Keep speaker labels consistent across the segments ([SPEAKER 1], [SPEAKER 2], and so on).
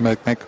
[SPEAKER 1] մեկ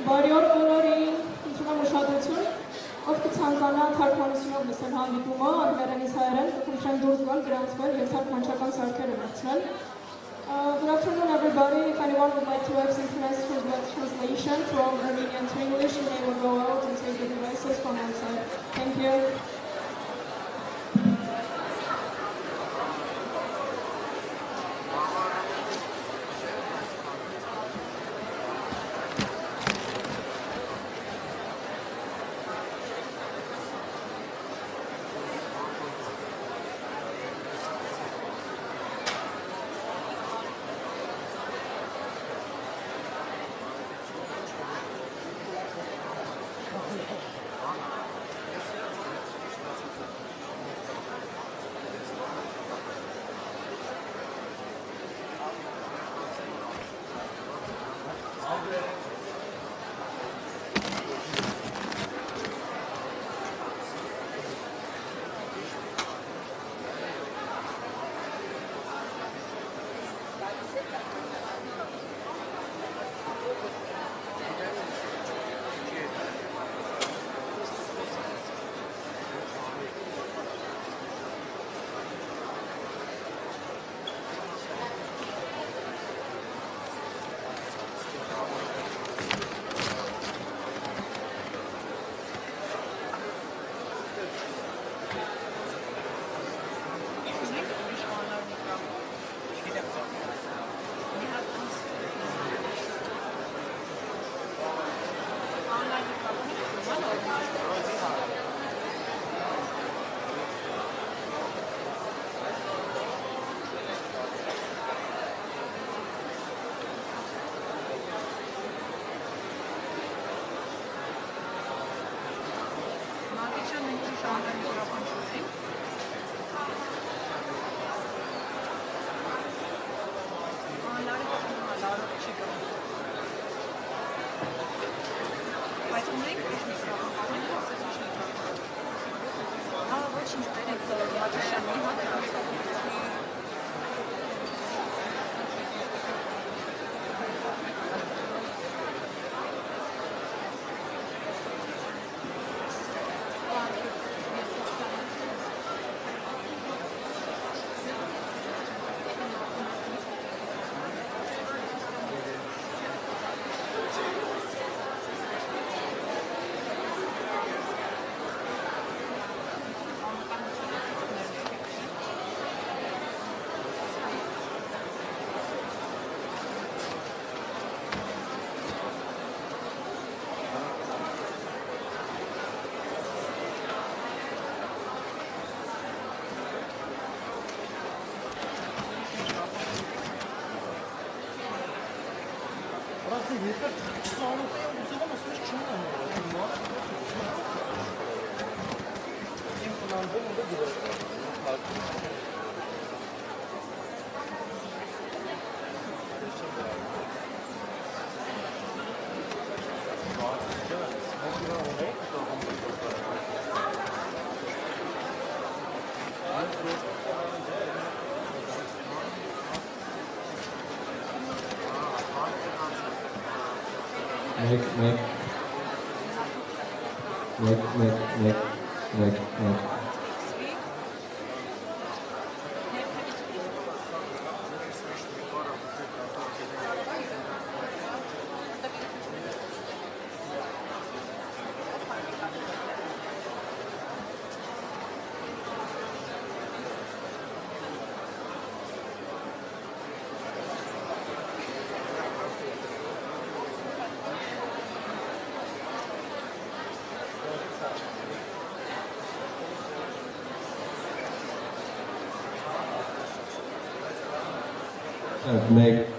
[SPEAKER 2] Բարյոր բոլորին, ինչու ուշադրություն, ով կցանկանա թարգմանությունով լսել հանդիպումը, անգլերենից հայերեն, կխնդրեմ դուրս գալ, գրանցվել և թարգմանչական սարքերը վերցնել։ Good afternoon, everybody. If anyone would like to have synchronized translation from Armenian to English, you may go out and take the devices from outside. Thank you.
[SPEAKER 1] Meg.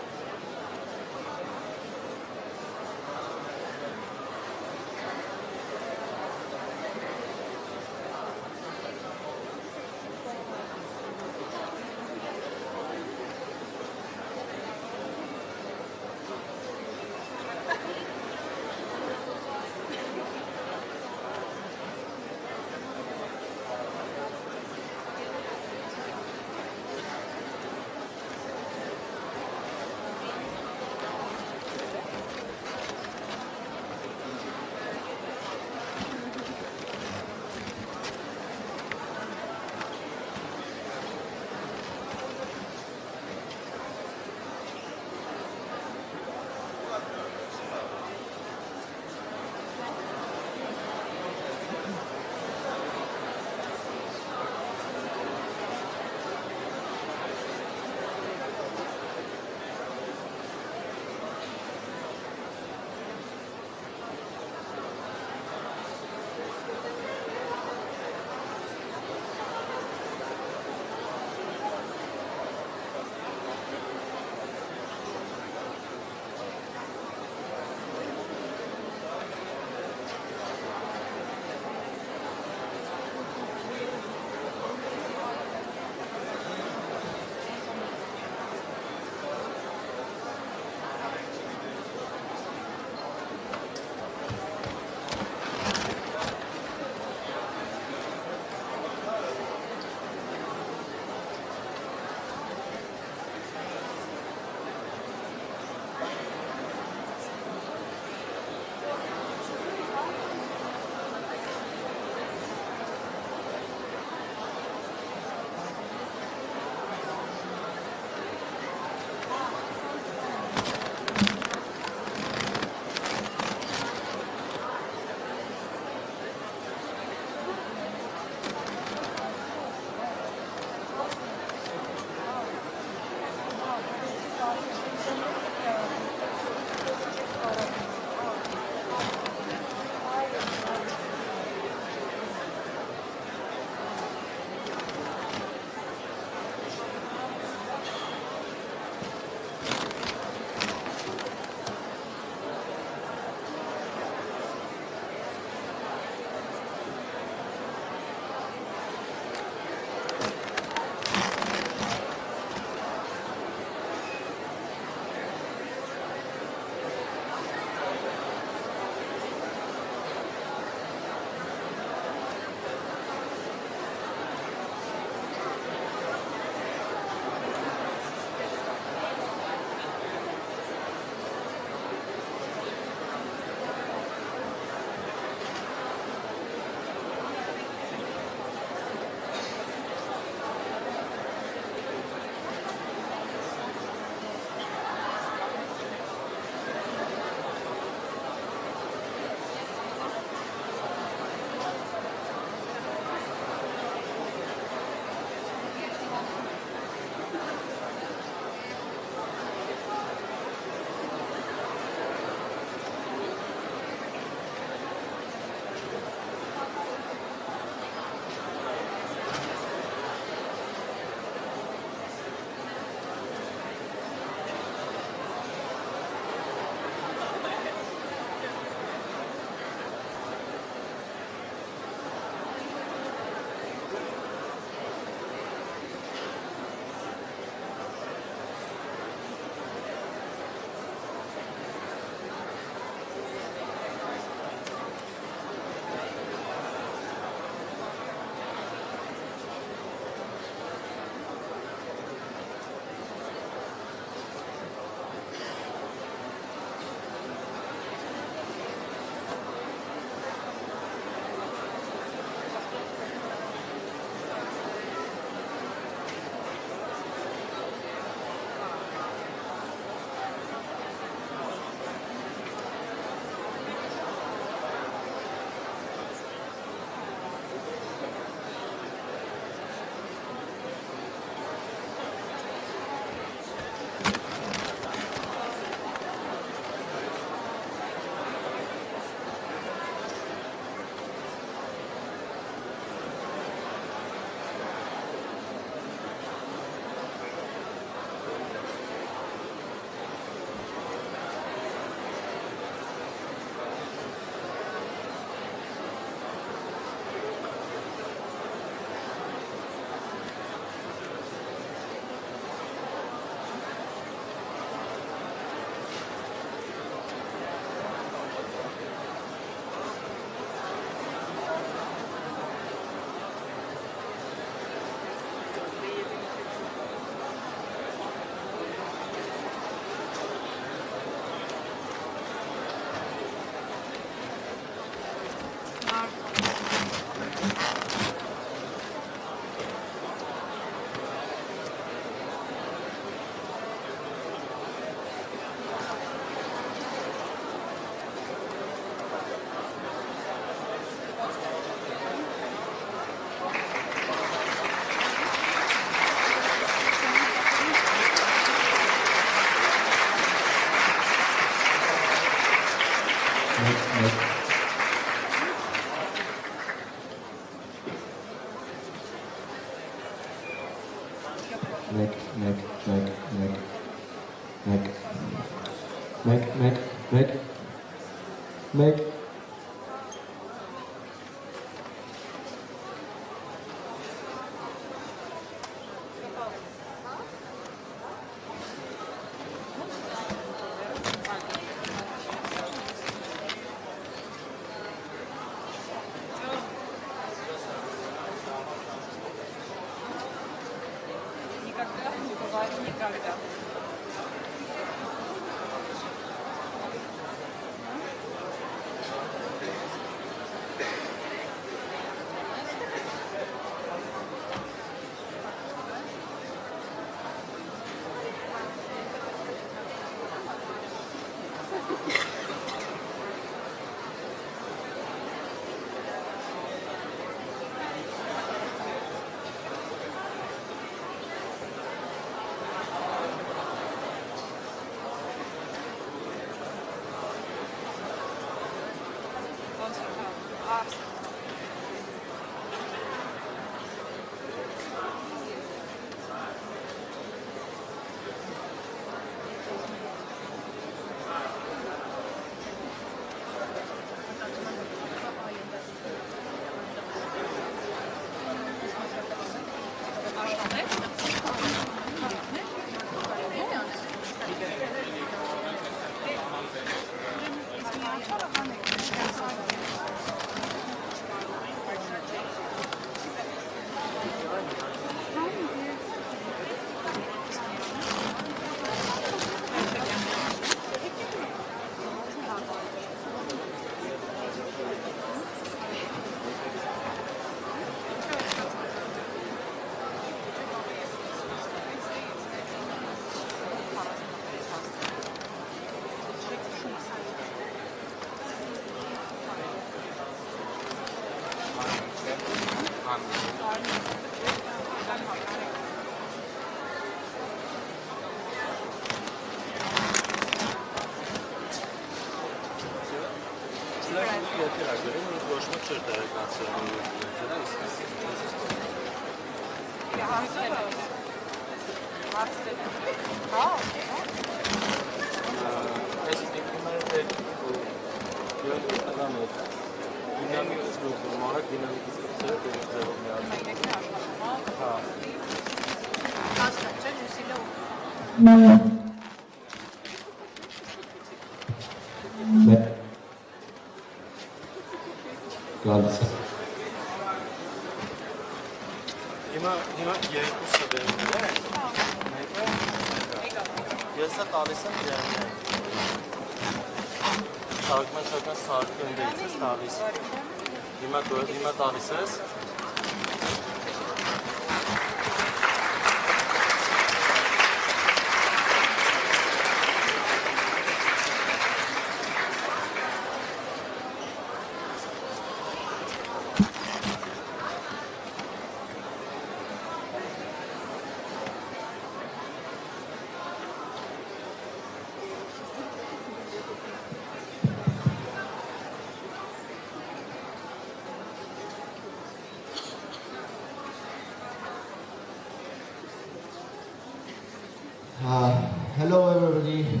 [SPEAKER 1] Hello everybody.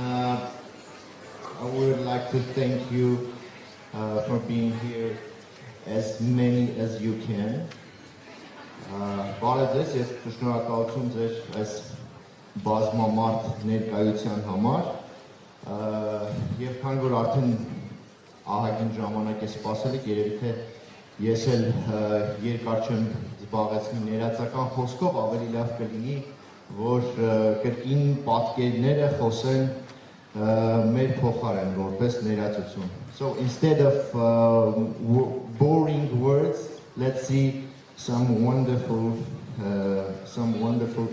[SPEAKER 1] I would like to thank you for being here, as many as you can. Բարեձեզ, ես շնորհակալություն ձեր այս բազմամարդ ներկայության համար եւ քանի որ արդեն ահագին ժամանակ է սպասելիք, երևի թե ես էլ երկար չեմ զբաղեցնի ներածական խոսքով, ավելի լավ կլինի որ կրկին պատկերները խոսեն մեր փոխարեն որպես ներածություն. So instead of boring words, let's see some wonderful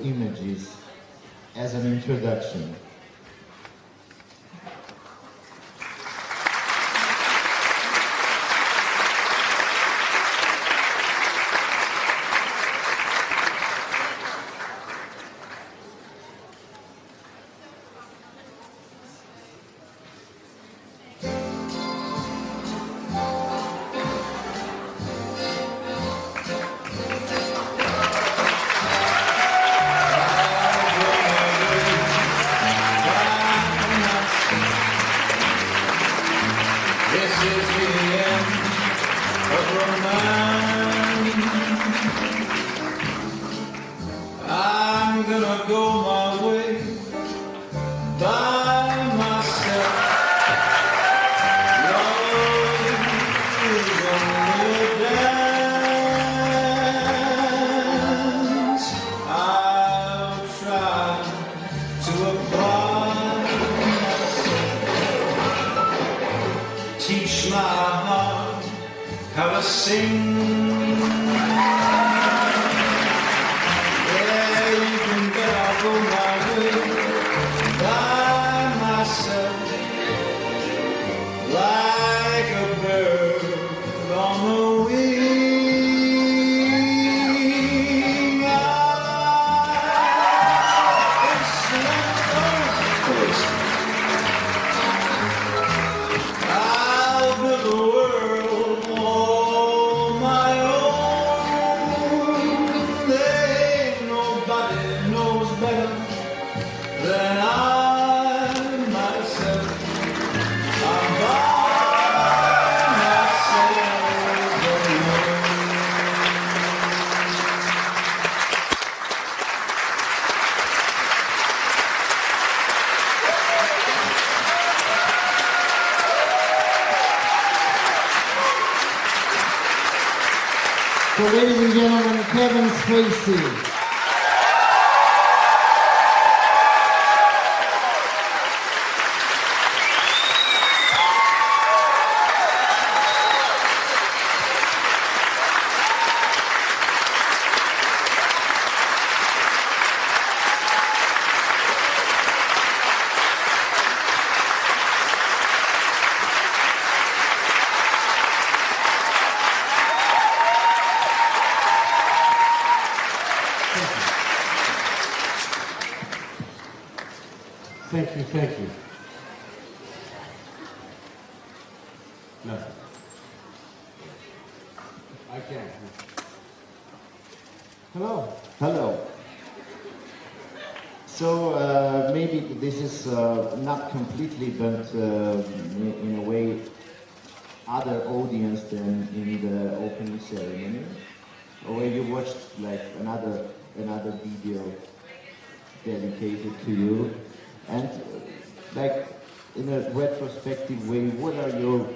[SPEAKER 1] images as an introduction.
[SPEAKER 3] man. I'm gonna go my way by myself. Love is only a dance. I'll try to apply myself, teach my heart how to sing. Yeah, you can bet I'll go my way by myself, like a bird on the wing. I'll build a world all my own. There ain't nobody knows better than I myself. I'm by myself alone.
[SPEAKER 1] So ladies and gentlemen, Kevin Sphacey.
[SPEAKER 4] Thank you. Nothing. I can't. Hello.
[SPEAKER 1] Hello. So maybe this is not completely, but in a way, other audience than in the opening ceremony, where you watched like another video dedicated to you, and like in a retrospective way, what are your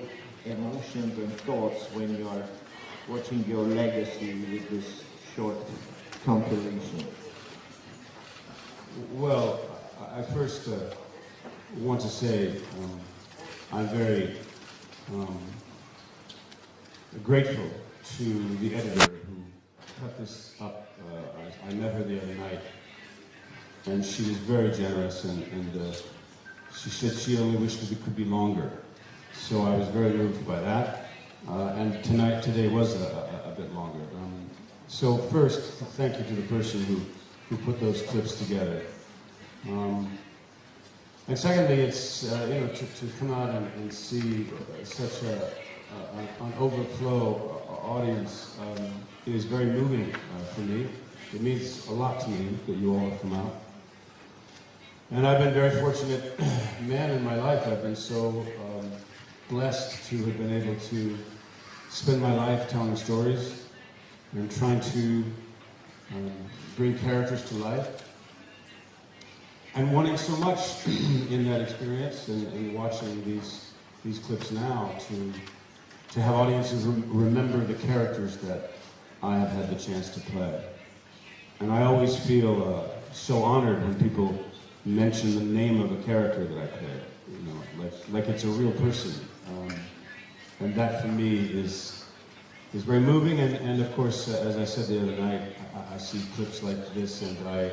[SPEAKER 1] emotions and thoughts when you are watching your legacy with this short compilation?
[SPEAKER 4] Well, I first want to say I'm very grateful to the editor who cut this up. I met her the other night, and she was very generous, and she said she only wished that it could be longer. So I was very moved by that, and today was a bit longer. So first, thank you to the person who put those clips together. And secondly, it's to come out and see such an overflow audience is very moving for me. It means a lot to me that you all have come out. And I've been very fortunate man in my life. I've been so blessed to have been able to spend my life telling stories and trying to bring characters to life. And wanting so much in that experience and watching these clips now to have audiences remember the characters that I have had the chance to play. And I always feel so honored when people mention the name of a character that I played, like it's a real person. And that for me is very moving, and of course, as I said the other night, I see clips like this and I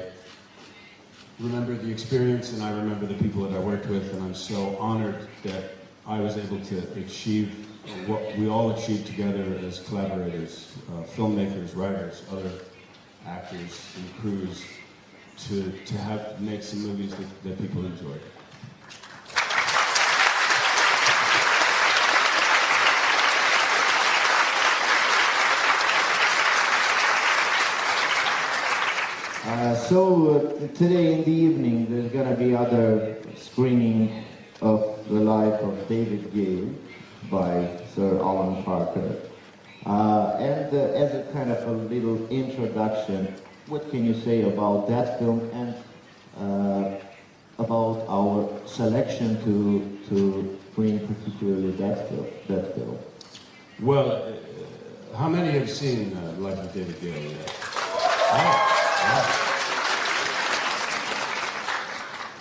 [SPEAKER 4] remember the experience and I remember the people that I worked with, and I'm so honored that I was able to achieve what we all achieved together as collaborators, filmmakers, writers, other actors and crews, to have made some movies that people enjoyed.
[SPEAKER 1] Today in the evening there's going to be other screening of the life of David Gale by Sir Alan Parker. And as a kind of a little introduction, what can you say about that film and about our selection to bring particularly that film?
[SPEAKER 4] Well, how many have seen Life of David Gale yet?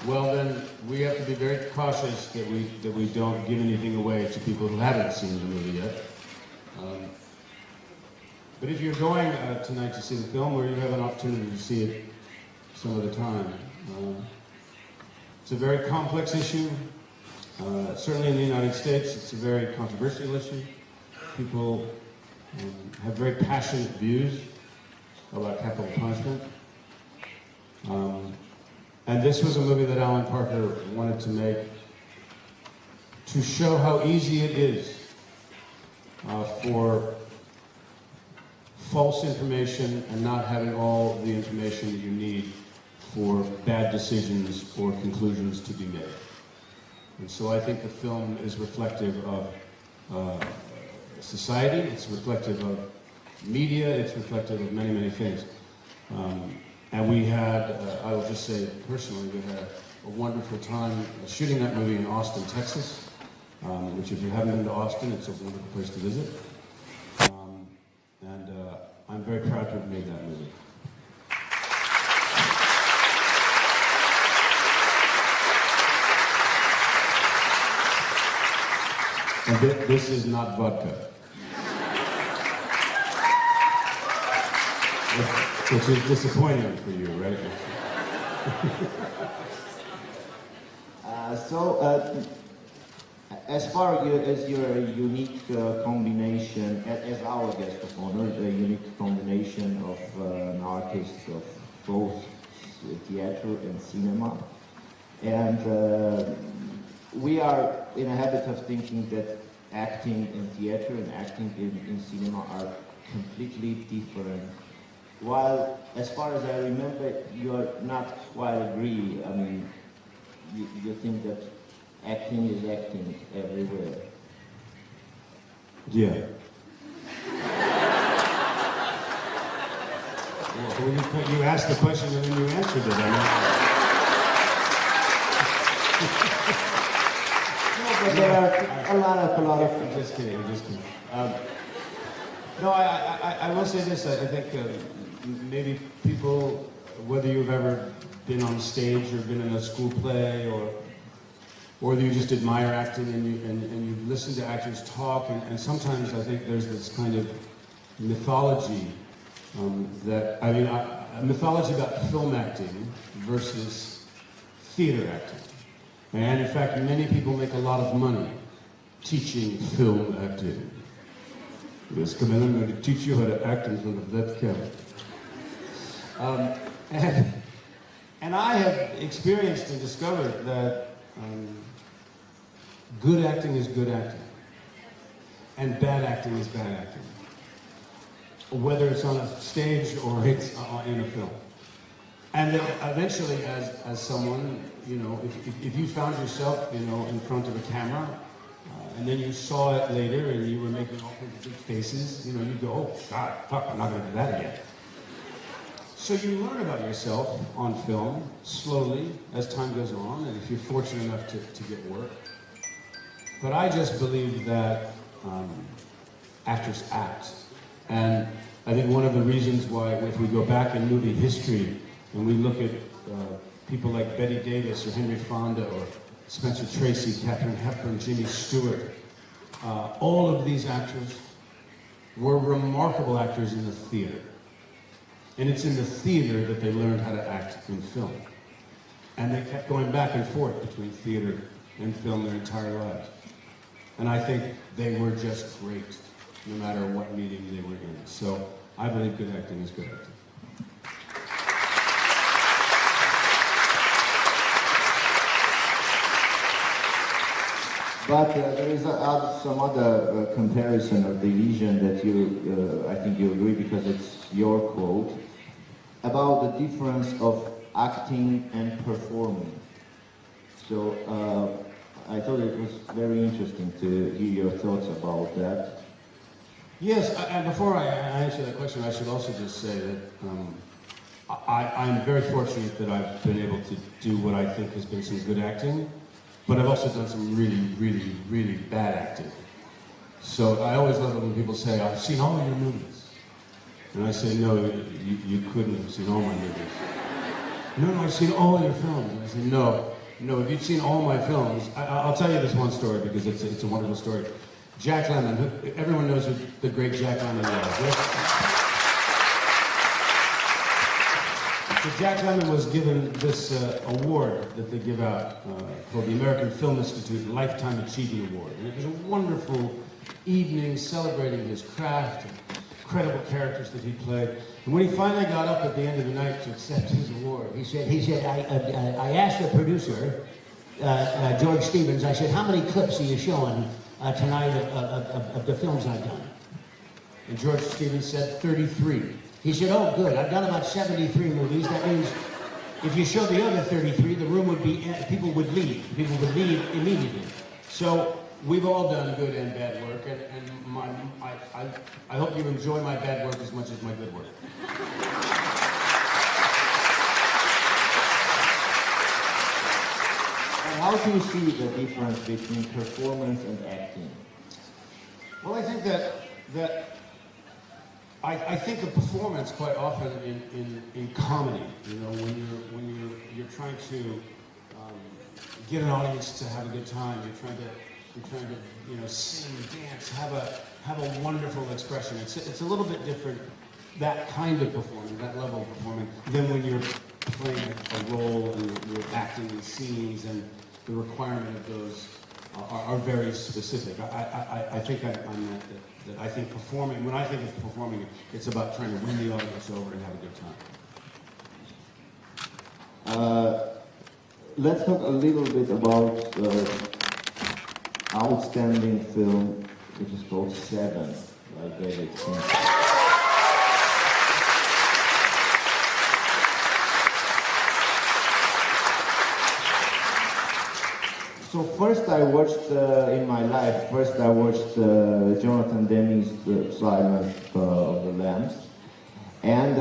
[SPEAKER 4] Well, then we have to be very cautious that we don't give anything away to people who haven't seen the movie yet. But if you're going tonight to see the film, or you have an opportunity to see it some other time, it's a very complex issue. Certainly in the United States, it's a very controversial issue. People have very passionate views about capital punishment. And this was a movie that Alan Parker wanted to make to show how easy it is for false information and not having all the information that you need for bad decisions or conclusions to be made. And so I think the film is reflective of society, it's reflective of media, it's reflective of many, many things. And we had, I will just say personally, we had a wonderful time shooting that movie in Austin, Texas, which if you haven't been to Austin, it's a wonderful place to visit. And I'm very proud to have made that movie. And this is not vodka. Which is disappointing for you, right?
[SPEAKER 1] As far as your unique combination, as our guest of honor, the unique combination of an artist of both theater and cinema, and we are in a habit of thinking that acting in theater and acting in cinema are completely different. While, as far as I remember, you are not quite agree. I mean, you think that acting is acting everywhere.
[SPEAKER 4] Yeah. Well, you asked the question and then you answered it.
[SPEAKER 1] No, but there are a lot of.
[SPEAKER 4] I'm just kidding. No, I will say this. I think maybe people, whether you've ever been on stage or been in a school play, or whether you just admire acting and you listen to actors talk, and sometimes I think there's this kind of mythology a mythology about film acting versus theater acting. And in fact, many people make a lot of money teaching film acting. Yes, come in, I'm going to teach you how to act in front of that camera. And I have experienced and discovered that good acting is good acting, and bad acting is bad acting, whether it's on a stage or it's in a film. And then eventually, as someone, you know, if you found yourself, you know, in front of a camera, and then you saw it later and you were making all kinds of big faces, you know, you go, oh, God, fuck, I'm not going to do that again. So you learn about yourself on film slowly as time goes on, and if you're fortunate enough to get work. But I just believe that actors act. And I think one of the reasons why, if we go back in movie history and we look at people like Betty Davis or Henry Fonda or Spencer Tracy, Katharine Hepburn, Jimmy Stewart, all of these actors were remarkable actors in the theater. And it's in the theater that they learned how to act in film. And they kept going back and forth between theater and film their entire lives. And I think they were just great, no matter what medium they were in. So I believe good acting is good acting.
[SPEAKER 1] But there is some other comparison or division that I think you agree, because it's your quote, about the difference of acting and performing. So I thought it was very interesting to hear your thoughts about that.
[SPEAKER 4] Yes, and before I answer that question, I should also just say that I'm very fortunate that I've been able to do what I think has been some good acting, but I've also done some really, really, really bad acting. So I always love it when people say, I've seen all of your movies. And I say, no, you couldn't have seen all my movies. No, I've seen all your films. And I say, no, if you'd seen all my films, I'll tell you this one story because it's a wonderful story. Jack Lemmon, everyone knows who the great Jack Lemmon was. Yes? So Jack Lemmon was given this award that they give out called the American Film Institute Lifetime Achievement Award. And it was a wonderful evening celebrating his craft and incredible characters that he played. And when he finally got up at the end of the night to accept his award, he said, I asked the producer, George Stevens, I said, how many clips are you showing tonight of the films I've done? And George Stevens said 33. He said, oh, good, I've done about 73 movies. That means if you show the other 33, the room would be, people would leave. People would leave immediately. So we've all done good and bad work, and I hope you enjoy my bad work as much as my good work.
[SPEAKER 1] How do you see the difference between performance and acting?
[SPEAKER 4] Well, I think I think of performance quite often in comedy. You know, when you're trying to get an audience to have a good time, you're trying to sing, dance, have a wonderful expression. It's a little bit different, that kind of performing, that level of performing, than when you're playing a role and you're acting in scenes, and the requirement of those are very specific. I think I'm that I think performing, when I think of performing, it's about trying to win the audience over and have a good time.
[SPEAKER 1] Let's talk a little bit about outstanding film, which is called Seven, by David Fincher. So first I watched, in my life, Jonathan Demme's The Silence of the Lambs. And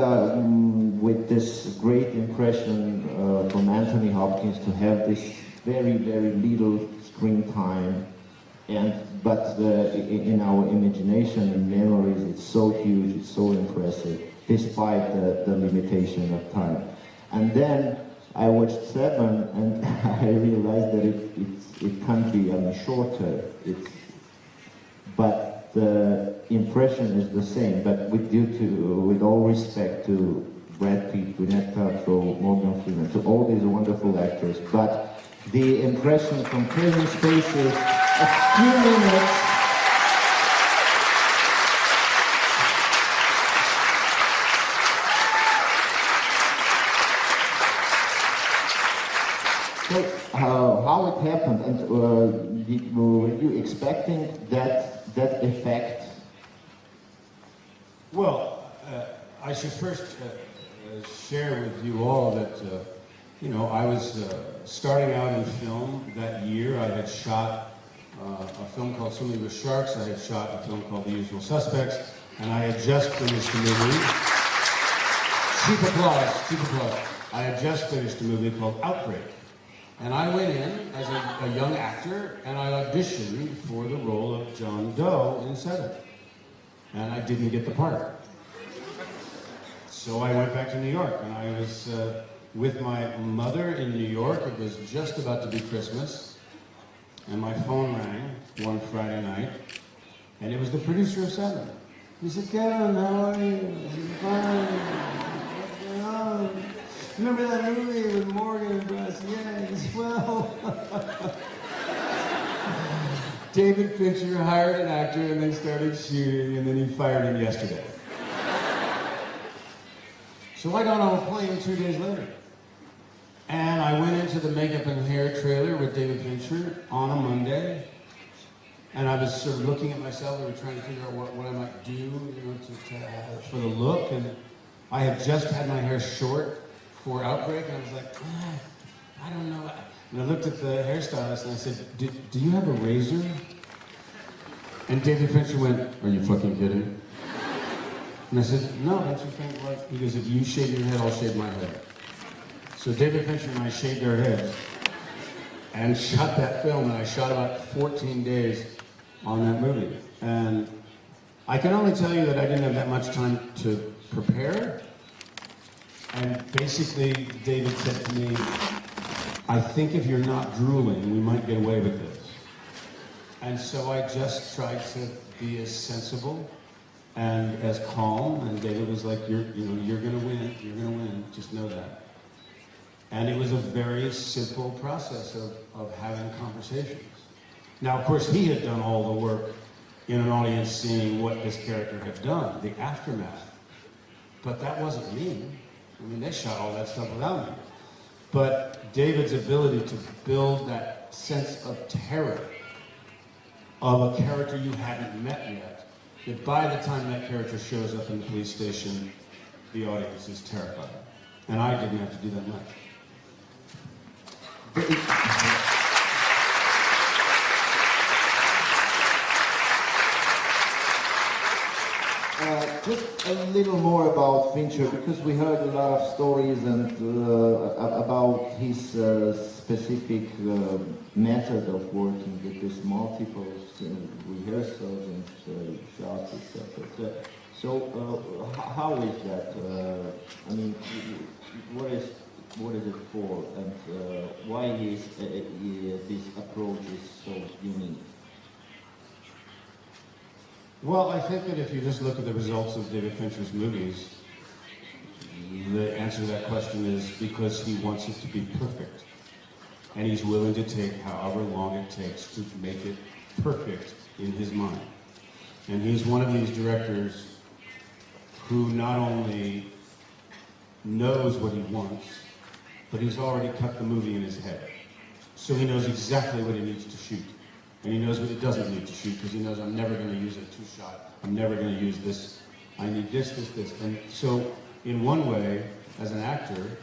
[SPEAKER 1] with this great impression from Anthony Hopkins to have this very, very little screen time, but in our imagination and memories, it's so huge, it's so impressive, despite the limitation of time. And then I watched Seven, and I realized that it can't be shorter. But the impression is the same. But with all respect to Brad Pitt, Gwyneth Paltrow, Morgan Freeman, to all these wonderful actors, but the impression from Kevin Sphacey, a few minutes. So how it happened, and were you expecting that effect?
[SPEAKER 4] Well, I should first share with you all that I was starting out in film that year. I had shot a film called Swimming with Sharks. I had shot a film called The Usual Suspects, and I had just finished a movie. Cheap applause. I had just finished a movie called Outbreak. And I went in as a young actor, and I auditioned for the role of John Doe in Seven. And I didn't get the part. So I went back to New York, and I was with my mother in New York. It was just about to be Christmas, and my phone rang one Friday night, and it was the producer of Seven. He said, "Kevin, how are you?" I said, "Fine. What's going on? Remember that movie with Morgan and Bruce? Yes, well." David Fincher hired an actor and they started shooting, and then he fired him yesterday. So I got on a plane 2 days later. And I went into the makeup and hair trailer with David Fincher on a Monday. And I was sort of looking at myself and trying to figure out what I might do, for the look. And I had just had my hair short for Outbreak, and I was like, I don't know. And I looked at the hairstylist and I said, do you have a razor? And David Fincher went, "Are you fucking kidding?" And I said, "No, don't you think like," he goes, "if you shave your head, I'll shave my head." So David Fincher and I shaved our heads and shot that film, and I shot about 14 days on that movie. And I can only tell you that I didn't have that much time to prepare. And basically, David said to me, "I think if you're not drooling, we might get away with this." And so I just tried to be as sensible and as calm. And David was like, you're gonna win. You're gonna win. Just know that." And it was a very simple process of having conversations. Now, of course, he had done all the work in an audience seeing what this character had done, the aftermath. But that wasn't me. I mean, they shot all that stuff without me. But David's ability to build that sense of terror of a character you hadn't met yet, that by the time that character shows up in the police station, the audience is terrified. And I didn't have to do that much.
[SPEAKER 1] Just a little more about Fincher, because we heard a lot of stories and about his specific method of working with this multiple rehearsals and shots, etc. So how is that? I mean, what is it for, and why is this approach is so unique?
[SPEAKER 4] Well, I think that if you just look at the results of David Fincher's movies, the answer to that question is because he wants it to be perfect. And he's willing to take however long it takes to make it perfect in his mind. And he's one of these directors who not only knows what he wants, but he's already cut the movie in his head. So he knows exactly what he needs to shoot. And he knows what he doesn't need to shoot, because he knows I'm never going to use a two-shot. I'm never going to use this. I need this, this, this. And so, in one way, as an actor,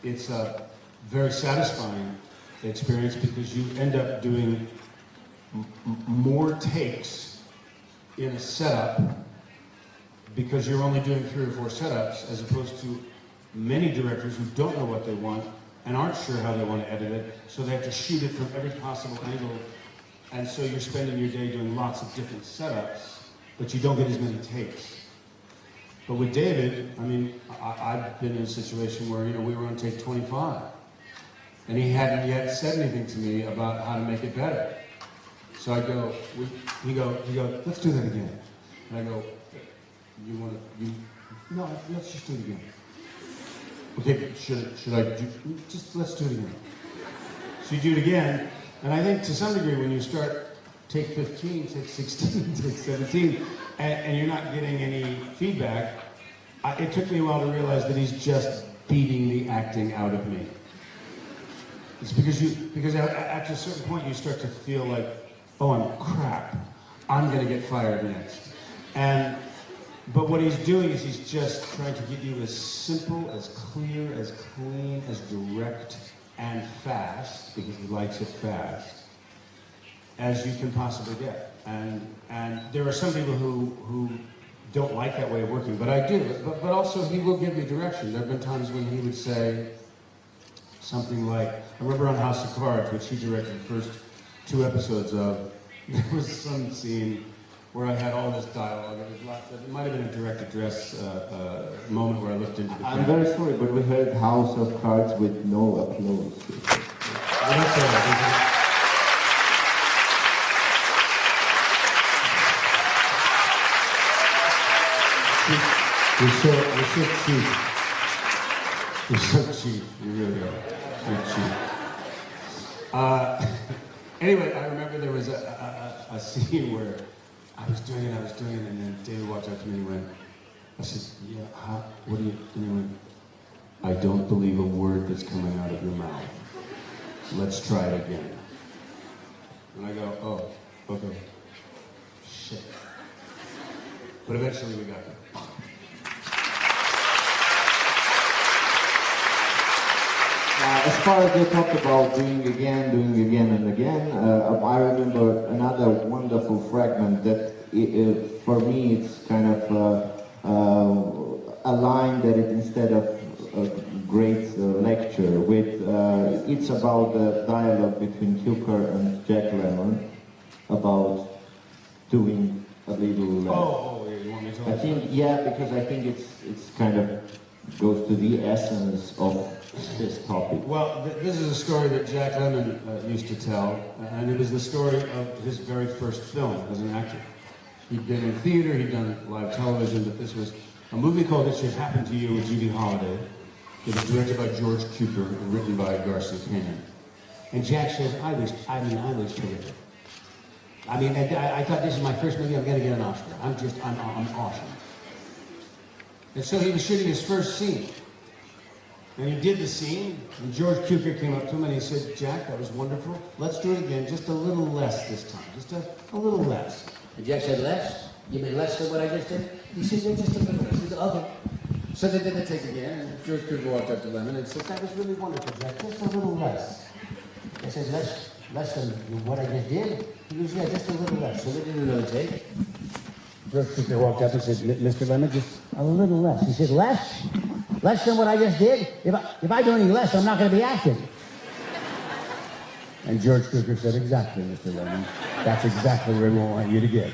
[SPEAKER 4] it's a very satisfying experience because you end up doing more takes in a setup because you're only doing 3 or 4 setups, as opposed to many directors who don't know what they want and aren't sure how they want to edit it, so they have to shoot it from every possible angle. And so you're spending your day doing lots of different setups, but you don't get as many takes. But with David, I mean, I've been in a situation where, we were on take 25, and he hadn't yet said anything to me about how to make it better. So I go, he go, "Let's do that again." And I go, no, let's just do it again. Okay, should I let's do it again. So you do it again. And I think to some degree when you start take 15, take 16, take 17, and you're not getting any feedback, it took me a while to realize that he's just beating the acting out of me. It's because at a certain point you start to feel like, oh, I'm crap. I'm going to get fired next. But what he's doing is he's just trying to get you as simple, as clear, as clean, as direct, and fast, because he likes it fast, as you can possibly get. And there are some people who don't like that way of working, but I do. But also he will give me direction. There have been times when he would say something like, I remember on House of Cards, which he directed the first 2 episodes of, there was some scene where I had all this dialogue. It might have been a direct address moment where I looked into the camera.
[SPEAKER 1] I'm very sorry, but we heard House of Cards with no applause.
[SPEAKER 4] Well, that's all right. You're so cheap. You're so cheap. You really are. You're cheap. Anyway, I remember there was a scene where I was doing it, and then David walked up to me and went, I said, "Yeah, what do you," and he went, "I don't believe a word that's coming out of your mouth. Let's try it again." And I go, "Oh, okay. Shit." But eventually we got there.
[SPEAKER 1] As far as you talked about doing again and again, I remember another wonderful fragment that, for me, it's kind of a line that it, instead of a great lecture, it's about the dialogue between Hooker and Jack Lemmon about doing a little.
[SPEAKER 4] Yeah, you want me to?
[SPEAKER 1] I think, yeah, because I think it's kind of goes to the essence of this topic.
[SPEAKER 4] Well, this is a story that Jack Lemmon used to tell, and it was the story of his very first film as an actor. He'd been in theater, he'd done live television, but this was a movie called It Should Happen to You with Judy Holliday. It was directed by George Cukor and written by Garcia Pena. And Jack says, I was terrific. I mean, I thought this is my first movie, I'm gonna get an Oscar. I'm awesome. And so he was shooting his first scene. And he did the scene, and George Cukor came up to him and he said, Jack, that was wonderful. Let's do it again, just a little less this time, just a little less.
[SPEAKER 5] And Jack said, less? You mean less than what I just did? He said, yeah, just a little less. He said, okay. So they did the take again, and George Cukor walked up to Lemmon and said, that was really wonderful, Jack, just a little less. He said, less than what I just did? He goes, yeah, just a little less. So they did another take. George Cukor walked up and said, Mr. Lemmon, just a little less. He said, less? Less than what I just did? If I do any less, I'm not going to be acting. And George Cukor said, exactly, Mr. Lemmon. That's exactly where we want you to get.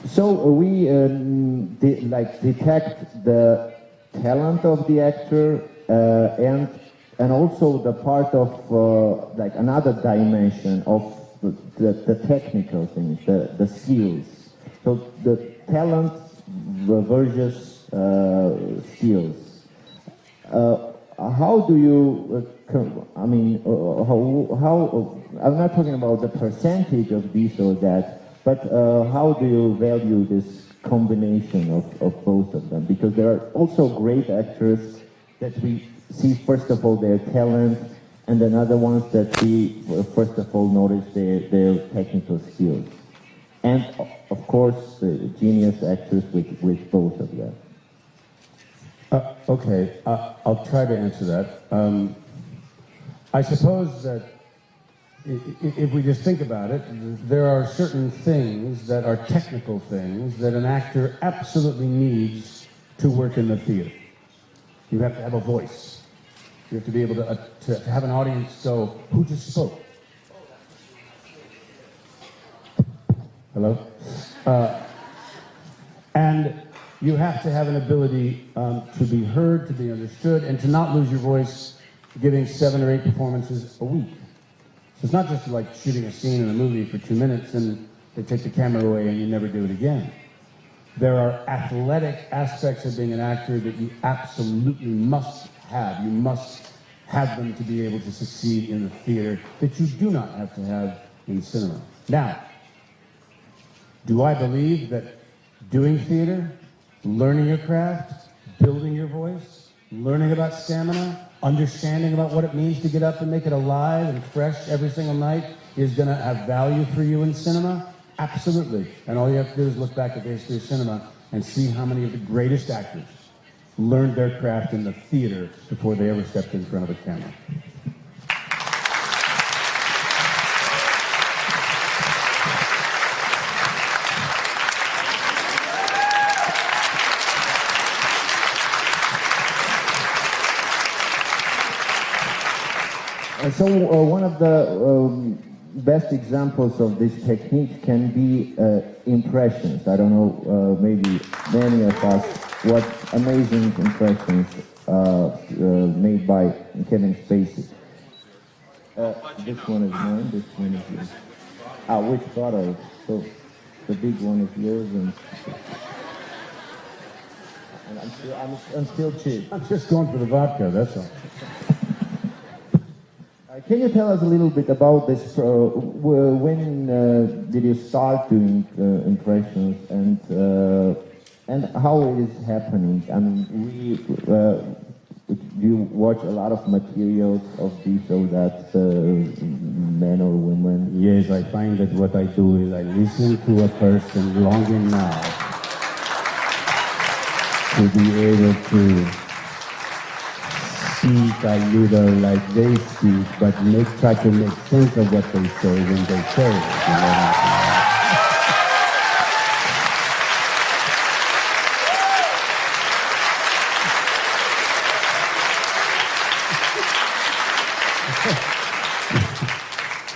[SPEAKER 1] So we detect the talent of the actor and also the part of like another dimension of the technical things, the skills. So the talent versus skills. How do you? I mean, how? I'm not talking about the percentage of this or that. But how do you value this combination of both of them? Because there are also great actors that we see, first of all, their talent, and then other ones that we, first of all, notice their technical skills. And, of course, genius actors with both of them.
[SPEAKER 6] Okay, I'll try to answer that. I suppose that if we just think about it, there are certain things that are technical things that an actor absolutely needs to work in the theater. You have to have a voice. You have to be able to have an audience go, who just spoke? Hello? And you have to have an ability to be heard, to be understood, and to not lose your voice giving 7 or 8 performances a week. So it's not just like shooting a scene in a movie for 2 minutes and they take the camera away and you never do it again. There are athletic aspects of being an actor that you absolutely must have. You must have them to be able to succeed in the theater that you do not have to have in cinema. Now, do I believe that doing theater, learning your craft, building your voice, learning about stamina, understanding about what it means to get up and make it alive and fresh every single night is going to have value for you in cinema? Absolutely. And all you have to do is look back at the history of cinema and see how many of the greatest actors learned their craft in the theater before they ever stepped in front of a camera.
[SPEAKER 1] So one of the best examples of this technique can be impressions. I don't know, maybe many of us, what amazing impressions made by Kevin Spacey. This one is mine, this one is yours. Which bottle? So the big one is yours, and I'm still cheap.
[SPEAKER 6] I'm just going for the vodka, that's all.
[SPEAKER 1] Can you tell us a little bit about this? When did you start doing impressions, and how it is happening? I mean, do you watch a lot of materials of this or that, men or women?
[SPEAKER 6] Yes, I find that what I do is I listen to a person long enough to be able to speak a little like they speak, but try to make sense of what they say when they say it.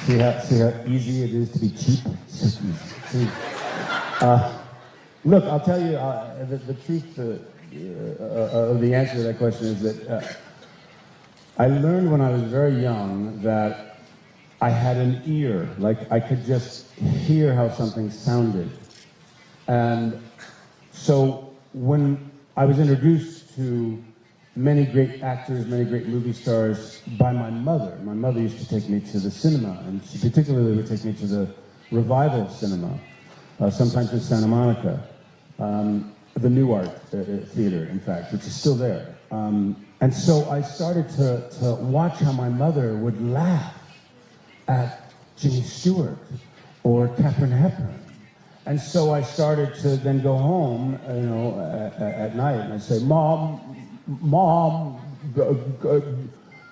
[SPEAKER 6] You know what I'm saying? See how easy it is to be cheap? So easy. Look, I'll tell you, the truth of the answer to that question is that I learned when I was very young that I had an ear, like I could just hear how something sounded. And so when I was introduced to many great actors, many great movie stars by my mother. My mother used to take me to the cinema, and she particularly would take me to the revival cinema, sometimes in Santa Monica, the New Art Theater, in fact, which is still there. And so I started to watch how my mother would laugh at Jimmy Stewart or Katharine Hepburn. And so I started to then go home, you know, at night, and I'd say, Mom,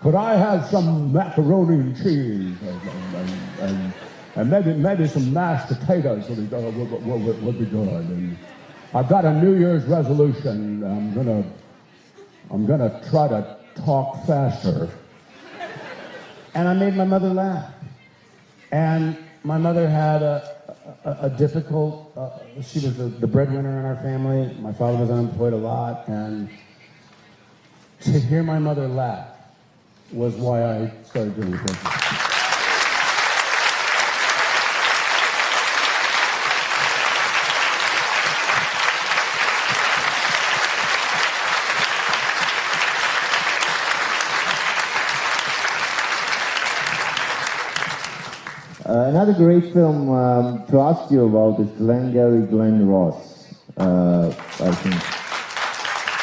[SPEAKER 6] could I have some macaroni and cheese and maybe some mashed potatoes would be good. And I've got a New Year's resolution. I'm gonna try to talk faster. And I made my mother laugh. And my mother had a difficult. She was the breadwinner in our family. My father was unemployed a lot, and to hear my mother laugh was why I started doing this.
[SPEAKER 1] Another great film to ask you about is Glengarry, Glen Ross, I think.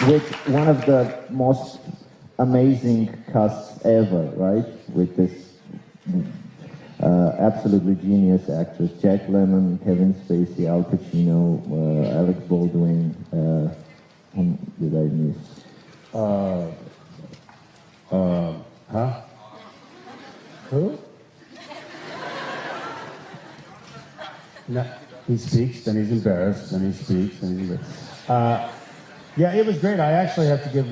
[SPEAKER 1] With one of the most amazing casts ever, right? With this absolutely genius actors, Jack Lemmon, Kevin Spacey, Al Pacino, Alec Baldwin, whom did I miss?
[SPEAKER 6] Who? No, he speaks, then he's embarrassed, then he speaks, then he's embarrassed. Yeah, it was great. I actually have to give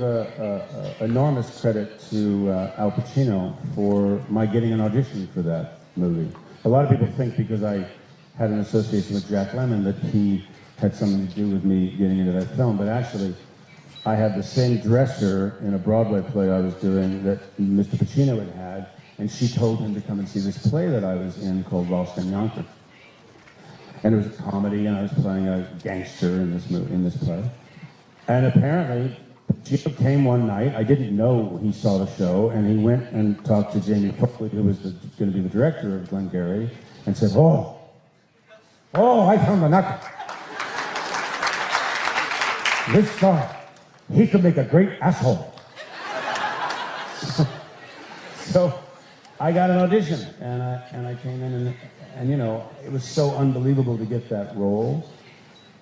[SPEAKER 6] enormous credit to Al Pacino for my getting an audition for that movie. A lot of people think because I had an association with Jack Lemmon that he had something to do with me getting into that film, but actually I had the same dresser in a Broadway play I was doing that Mr. Pacino had, and she told him to come and see this play that I was in called Lost in Yonkers. And it was a comedy, and I was playing a gangster in this play. And apparently, Pacino came one night. I didn't know he saw the show, and he went and talked to Jamie Foley, who was going to be the director of Glengarry, and said, "Oh, I found the nut. This he could make a great asshole." So I got an audition, and I came in, and you know, it was so unbelievable to get that role,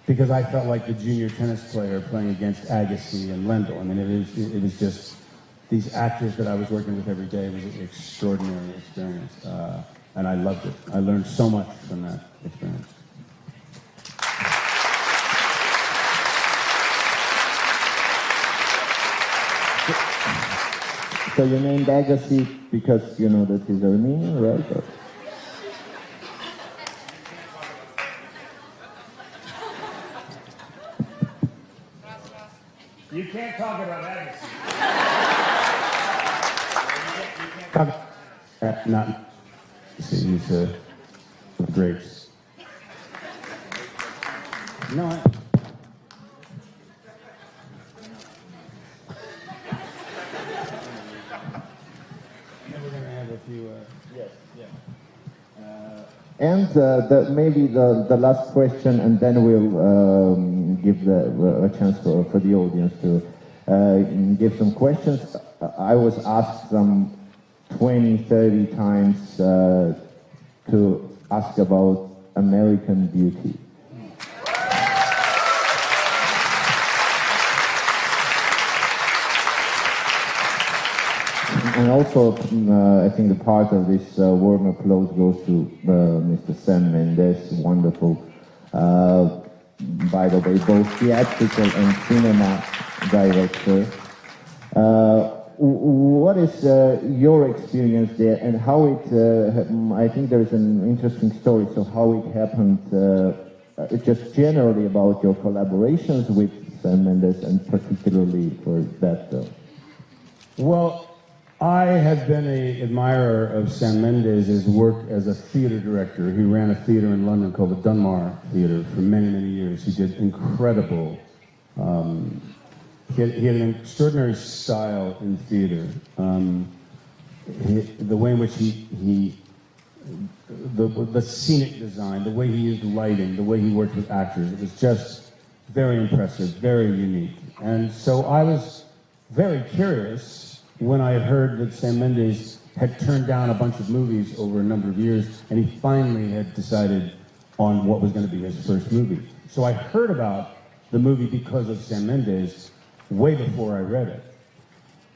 [SPEAKER 6] because I felt like the junior tennis player playing against Agassi and Lendl. I mean, it was just these actors that I was working with every day. It was an extraordinary experience, and I loved it. I learned so much from that experience.
[SPEAKER 1] So you named Agassi because you know that he's Armenian, right? Or?
[SPEAKER 6] You can't talk about Agassi. Not. He's grapes. No. We're gonna have a few. Yes. Yeah.
[SPEAKER 1] And maybe the last question, and then we'll give a chance for the audience to give some questions. I was asked some 20, 30 times to ask about American Beauty. And also, I think the part of this warm applause goes to Mr. Sam Mendes, wonderful, by the way, both theatrical and cinema director. What is your experience there, and how it, I think there's an interesting story, so how it happened, just generally about your collaborations with Sam Mendes, and particularly for that film?
[SPEAKER 6] Well, I have been an admirer of Sam Mendes' work as a theater director. He ran a theater in London called the Dunmar Theater for many, many years. He did incredible, he had an extraordinary style in theater. The way in which the scenic design, the way he used lighting, the way he worked with actors, it was just very impressive, very unique. And so I was very curious when I had heard that Sam Mendes had turned down a bunch of movies over a number of years, and he finally had decided on what was going to be his first movie. So I heard about the movie because of Sam Mendes way before I read it.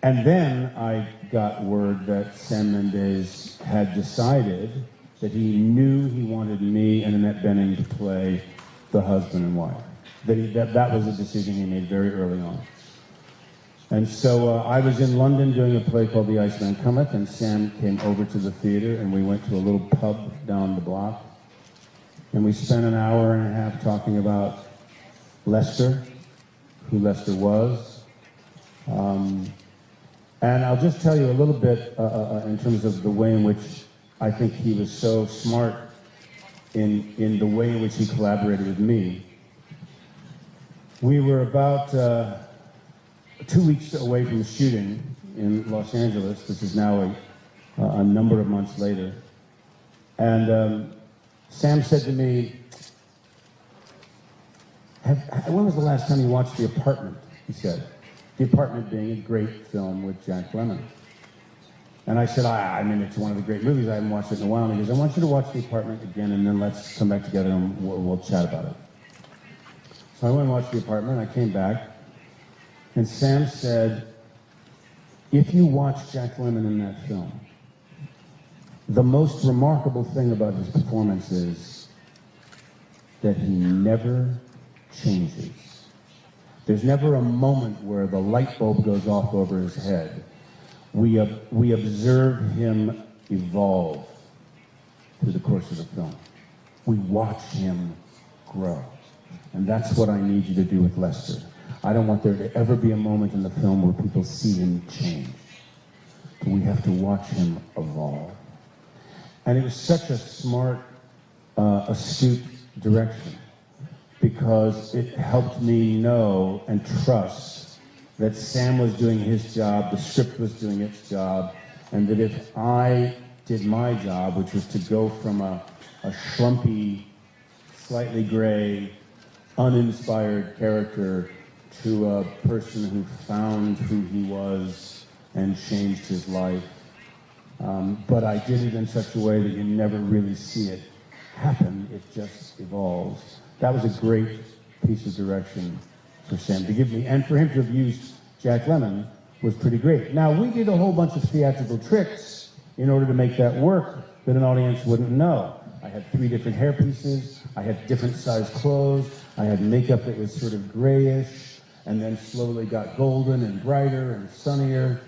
[SPEAKER 6] And then I got word that Sam Mendes had decided that he knew he wanted me and Annette Bening to play the husband and wife. That was a decision he made very early on. And so I was in London doing a play called The Iceman Cometh, and Sam came over to the theater, and we went to a little pub down the block. And we spent an hour and a half talking about Lester, who Lester was. And I'll just tell you a little bit in terms of the way in which I think he was so smart in the way in which he collaborated with me. We were about 2 weeks away from shooting in Los Angeles. This is now a number of months later. And Sam said to me, when was the last time you watched The Apartment? He said. The Apartment being a great film with Jack Lemmon. And I said, I mean, it's one of the great movies. I haven't watched it in a while. And he goes, I want you to watch The Apartment again, and then let's come back together and we'll chat about it. So I went and watched The Apartment. I came back. And Sam said, if you watch Jack Lemmon in that film, the most remarkable thing about his performance is that he never changes. There's never a moment where the light bulb goes off over his head. We observe him evolve through the course of the film. We watch him grow. And that's what I need you to do with Lester. I don't want there to ever be a moment in the film where people see him change. But we have to watch him evolve. And it was such a smart, astute direction, because it helped me know and trust that Sam was doing his job, the script was doing its job, and that if I did my job, which was to go from a schlumpy, slightly gray, uninspired character to a person who found who he was and changed his life. But I did it in such a way that you never really see it happen. It just evolves. That was a great piece of direction for Sam to give me. And for him to have used Jack Lemmon was pretty great. Now, we did a whole bunch of theatrical tricks in order to make that work that an audience wouldn't know. I had 3 different hair pieces. I had different sized clothes. I had makeup that was sort of grayish, and then slowly got golden and brighter and sunnier.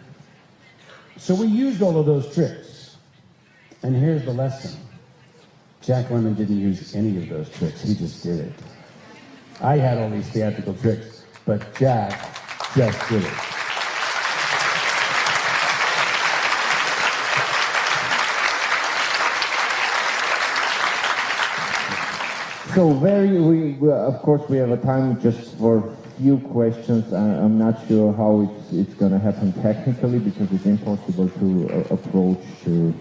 [SPEAKER 6] So we used all of those tricks. And here's the lesson. Jack Lemmon didn't use any of those tricks. He just did it. I had all these theatrical tricks, but Jack just did it.
[SPEAKER 1] So of course we have a time just for a few questions. I'm not sure how it's going to happen technically, because it's impossible to approach to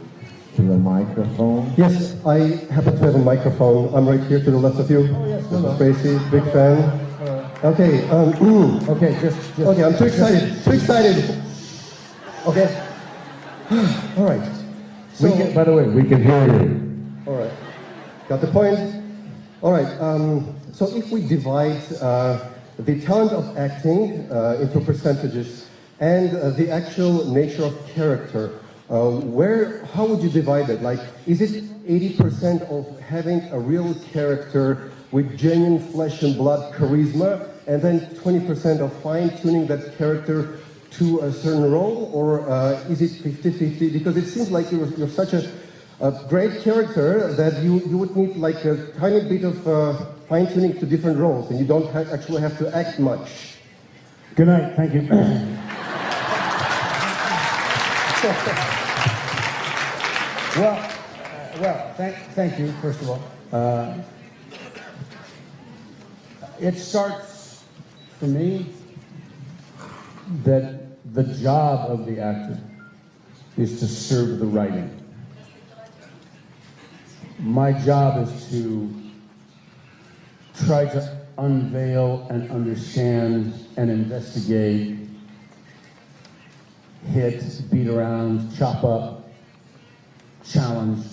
[SPEAKER 1] the microphone.
[SPEAKER 7] Yes, I happen to have a microphone. I'm right here to the left of you.
[SPEAKER 6] Oh, yes,
[SPEAKER 7] Mr. Spheysi, big fan. Okay,
[SPEAKER 6] Okay, just
[SPEAKER 7] okay, I'm too excited, too excited. Okay. All right. So,
[SPEAKER 6] by the way, we can hear you.
[SPEAKER 7] all right. Got the point? All right. So if we divide the talent of acting into percentages and the actual nature of character, how would you divide it? Like, is it 80% of having a real character with genuine flesh and blood charisma, and then 20% of fine-tuning that character to a certain role, or is it 50-50? Because it seems like you're such a great character that you would need like a tiny bit of fine-tuning to different roles, and you don't actually have to act much.
[SPEAKER 6] Good night. Thank you. Thank you, first of all. It starts, for me, that the job of the actor is to serve the writing. My job is to try to unveil and understand and investigate, hit, beat around, chop up, challenge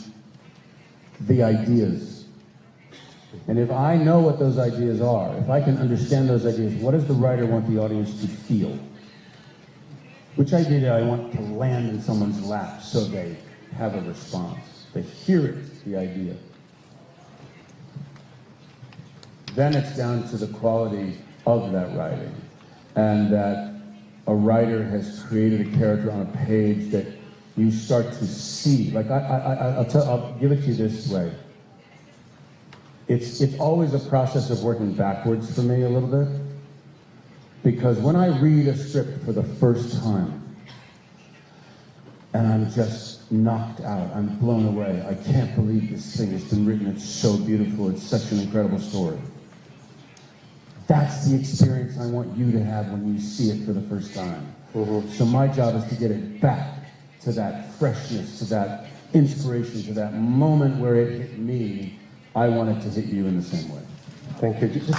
[SPEAKER 6] the ideas. And if I know what those ideas are, if I can understand those ideas, what does the writer want the audience to feel? Which idea do I want to land in someone's lap so they have a response? They hear it, the idea. Then it's down to the quality of that writing, and that a writer has created a character on a page that you start to see. Like I'll give it to you this way. It's always a process of working backwards for me a little bit, because when I read a script for the first time and I'm just knocked out, I'm blown away. I can't believe this thing has been written. It's so beautiful. It's such an incredible story. That's the experience I want you to have when you see it for the first time.
[SPEAKER 7] Mm-hmm.
[SPEAKER 6] So my job is to get it back to that freshness, to that inspiration, to that moment where it hit me. I want it to hit you in the same way.
[SPEAKER 7] Thank you. Just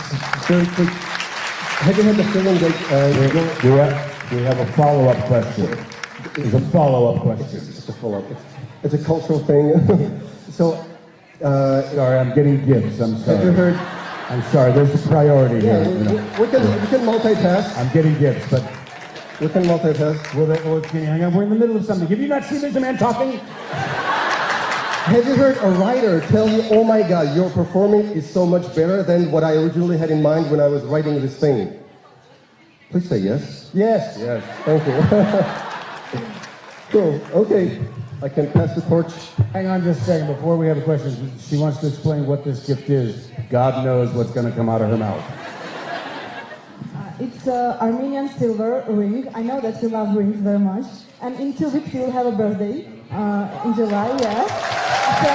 [SPEAKER 7] very quick. Have you had the feeling that
[SPEAKER 6] we have a follow-up question. There's a follow-up question.
[SPEAKER 7] It's a follow-up. It's a cultural thing. So,
[SPEAKER 6] sorry, I'm getting gifts. I'm sorry.
[SPEAKER 7] Have you heard?
[SPEAKER 6] I'm sorry. There's a priority
[SPEAKER 7] Yeah,
[SPEAKER 6] here. You know.
[SPEAKER 7] we can multitask.
[SPEAKER 6] I'm getting gifts, but
[SPEAKER 7] we can multitask.
[SPEAKER 6] Well, can you hang on? We're in the middle of something. Have you not seen this man talking?
[SPEAKER 7] Have you heard a writer tell you, "Oh my God, your performing is so much better than what I originally had in mind when I was writing this thing"? Please say yes.
[SPEAKER 6] Yes. Yes.
[SPEAKER 7] Thank you. Cool. Okay. I can pass the torch.
[SPEAKER 6] Hang on just a second. Before we have a question, she wants to explain what this gift is. God knows what's going to come out of her mouth.
[SPEAKER 2] It's an Armenian silver ring. I know that you love rings very much. And in 2 weeks, you'll have a birthday in July, yes. So,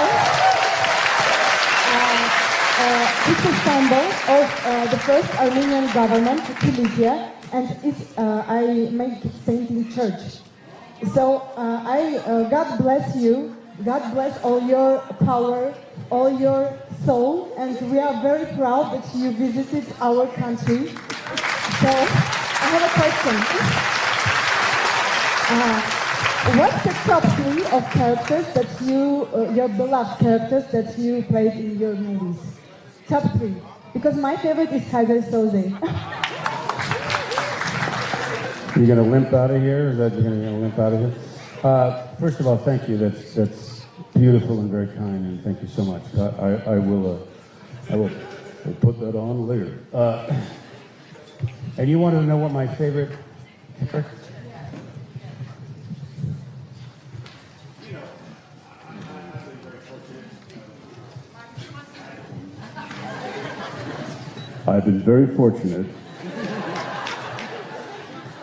[SPEAKER 2] it's a symbol of the first Armenian government, Philippiya, and I make it saint in church. So, God bless you. God bless all your power, all your soul, and we are very proud that you visited our country. So, I have a question. What's the top 3 of characters that your beloved characters that you played in your movies? Top 3. Because my favorite is Kaiser Soze.
[SPEAKER 6] You're going to limp out of here? Is that you're going to limp out of here? First of all, thank you. That's beautiful and very kind, and thank you so much. I will put that on later. And you wanted to know what my favorite character? I've been very fortunate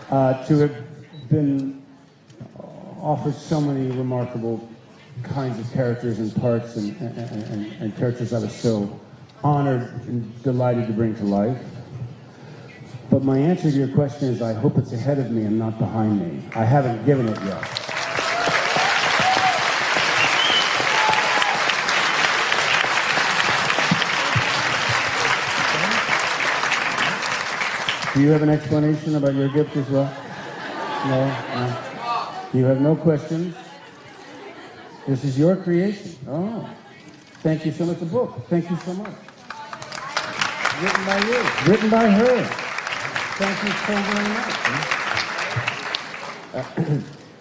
[SPEAKER 6] to have been offered so many remarkable kinds of characters and parts and characters I was so honored and delighted to bring to life. But my answer to your question is I hope it's ahead of me and not behind me. I haven't given it yet. Do you have an explanation about your gift as well? No? No? You have no questions? This is your creation? Oh. Thank you so much. The book. Thank you so much. Written by you. Written by her. Thank you so very much.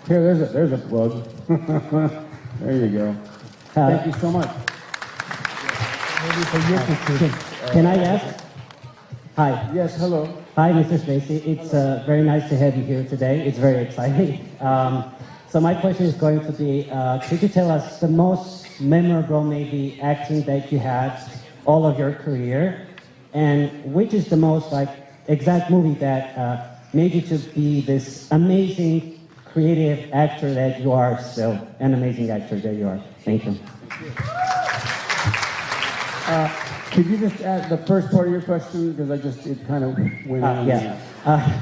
[SPEAKER 6] Here, there's a plug. There you go. Thank you so much.
[SPEAKER 8] Can I ask? Hi.
[SPEAKER 6] Yes, hello.
[SPEAKER 8] Hi, Mr. Spheysii. It's very nice to have you here today. It's very exciting. So my question is going to be, could you tell us the most memorable maybe acting that you had all of your career, and which is the most exact movie that made you to be this amazing creative actor that you are still, an amazing actor that you are. Thank you.
[SPEAKER 6] Could you just add the first part of your question? Because it kind of went on.
[SPEAKER 8] Yeah.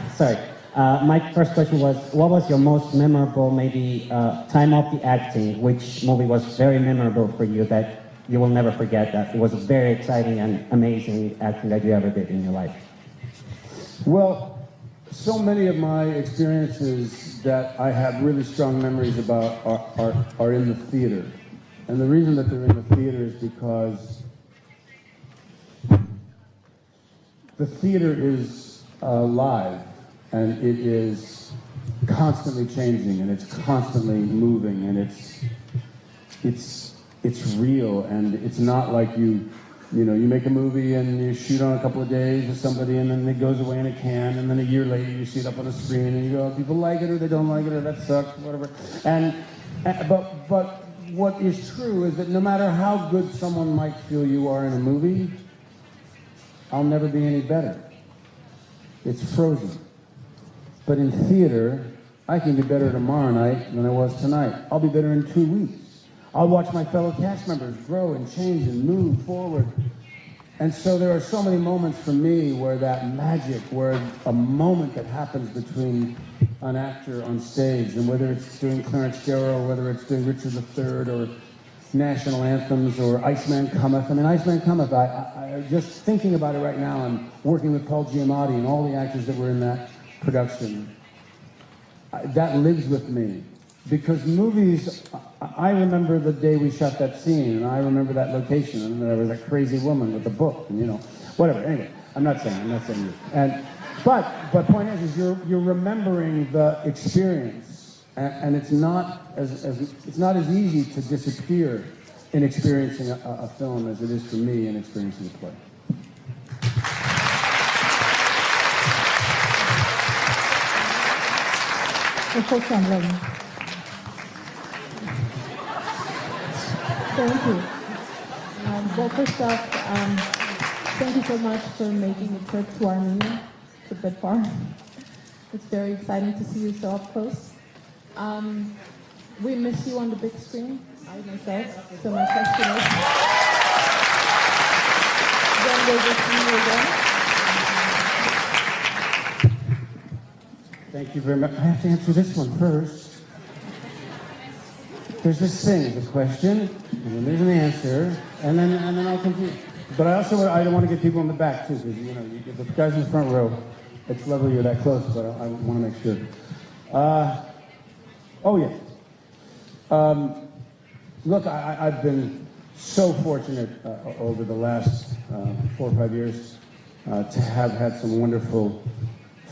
[SPEAKER 8] Sorry. My first question was, what was your most memorable, maybe, time of the acting? Which movie was very memorable for you that you will never forget, that it was very exciting and amazing acting that you ever did in your life?
[SPEAKER 6] Well, so many of my experiences that I have really strong memories about are in the theater. And the reason that they're in the theater is because the theater is live, and it is constantly changing, and it's constantly moving, and it's real, and it's not like you make a movie and you shoot on a couple of days with somebody, and then it goes away in a can, and then a year later you see it up on a screen, and you go, people like it or they don't like it, or that sucks, whatever. But what is true is that no matter how good someone might feel you are in a movie, I'll never be any better. It's frozen. But in theater, I can be better tomorrow night than I was tonight. I'll be better in 2 weeks. I'll watch my fellow cast members grow and change and move forward. And so there are so many moments for me where that magic, where a moment that happens between an actor on stage, and whether it's doing Clarence Darrow, or whether it's doing Richard III, or national anthems, or Iceman Cometh. I mean, Iceman Cometh, I just thinking about it right now, and working with Paul Giamatti and all the actors that were in that production, that lives with me. Because movies, I remember the day we shot that scene, and I remember that location, and there was that crazy woman with the book, and whatever. Anyway, I'm not saying you. But point is you're remembering the experience, and it's not as easy to disappear in experiencing a film as it is for me in experiencing a play.
[SPEAKER 2] Thank you. Well, first off, thank you so much for making a trip to Armenia. It's a bit far. It's very exciting to see you so up close. We miss you on the big screen, I myself. So my question is, when will we see you again?
[SPEAKER 6] Thank you very much. I have to answer this one first. There's this thing, there's a question, and then there's an answer, and then I'll continue. But I don't want to get people in the back too, because you get the guys in the front row. It's lovely you're that close, but I want to make sure. Look, I've been so fortunate over the last 4 or 5 years to have had some wonderful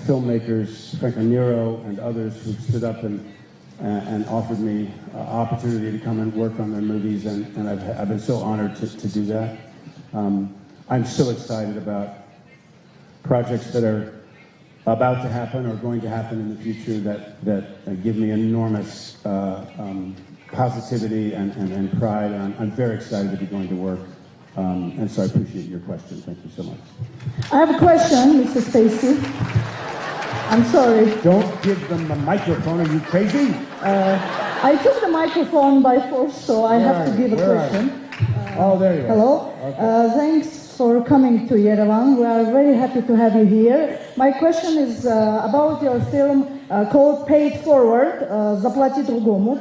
[SPEAKER 6] filmmakers, Frank Nero and others, who stood up and offered me opportunity to come and work on their movies, and I've been so honored to do that. I'm so excited about projects that are about to happen or going to happen in the future that give me enormous positivity and pride. I'm very excited to be going to work, and so I appreciate your question. Thank you so much.
[SPEAKER 2] I have a question, Mr. Spheysii. I'm sorry.
[SPEAKER 6] Don't give them the microphone. Are you crazy?
[SPEAKER 2] I took the microphone by force, so I have to give a question.
[SPEAKER 6] Oh, there you are.
[SPEAKER 2] Hello.
[SPEAKER 6] Okay.
[SPEAKER 2] Thanks for coming to Yerevan. We are very happy to have you here. My question is about your film called Paid Forward, Заплати другому.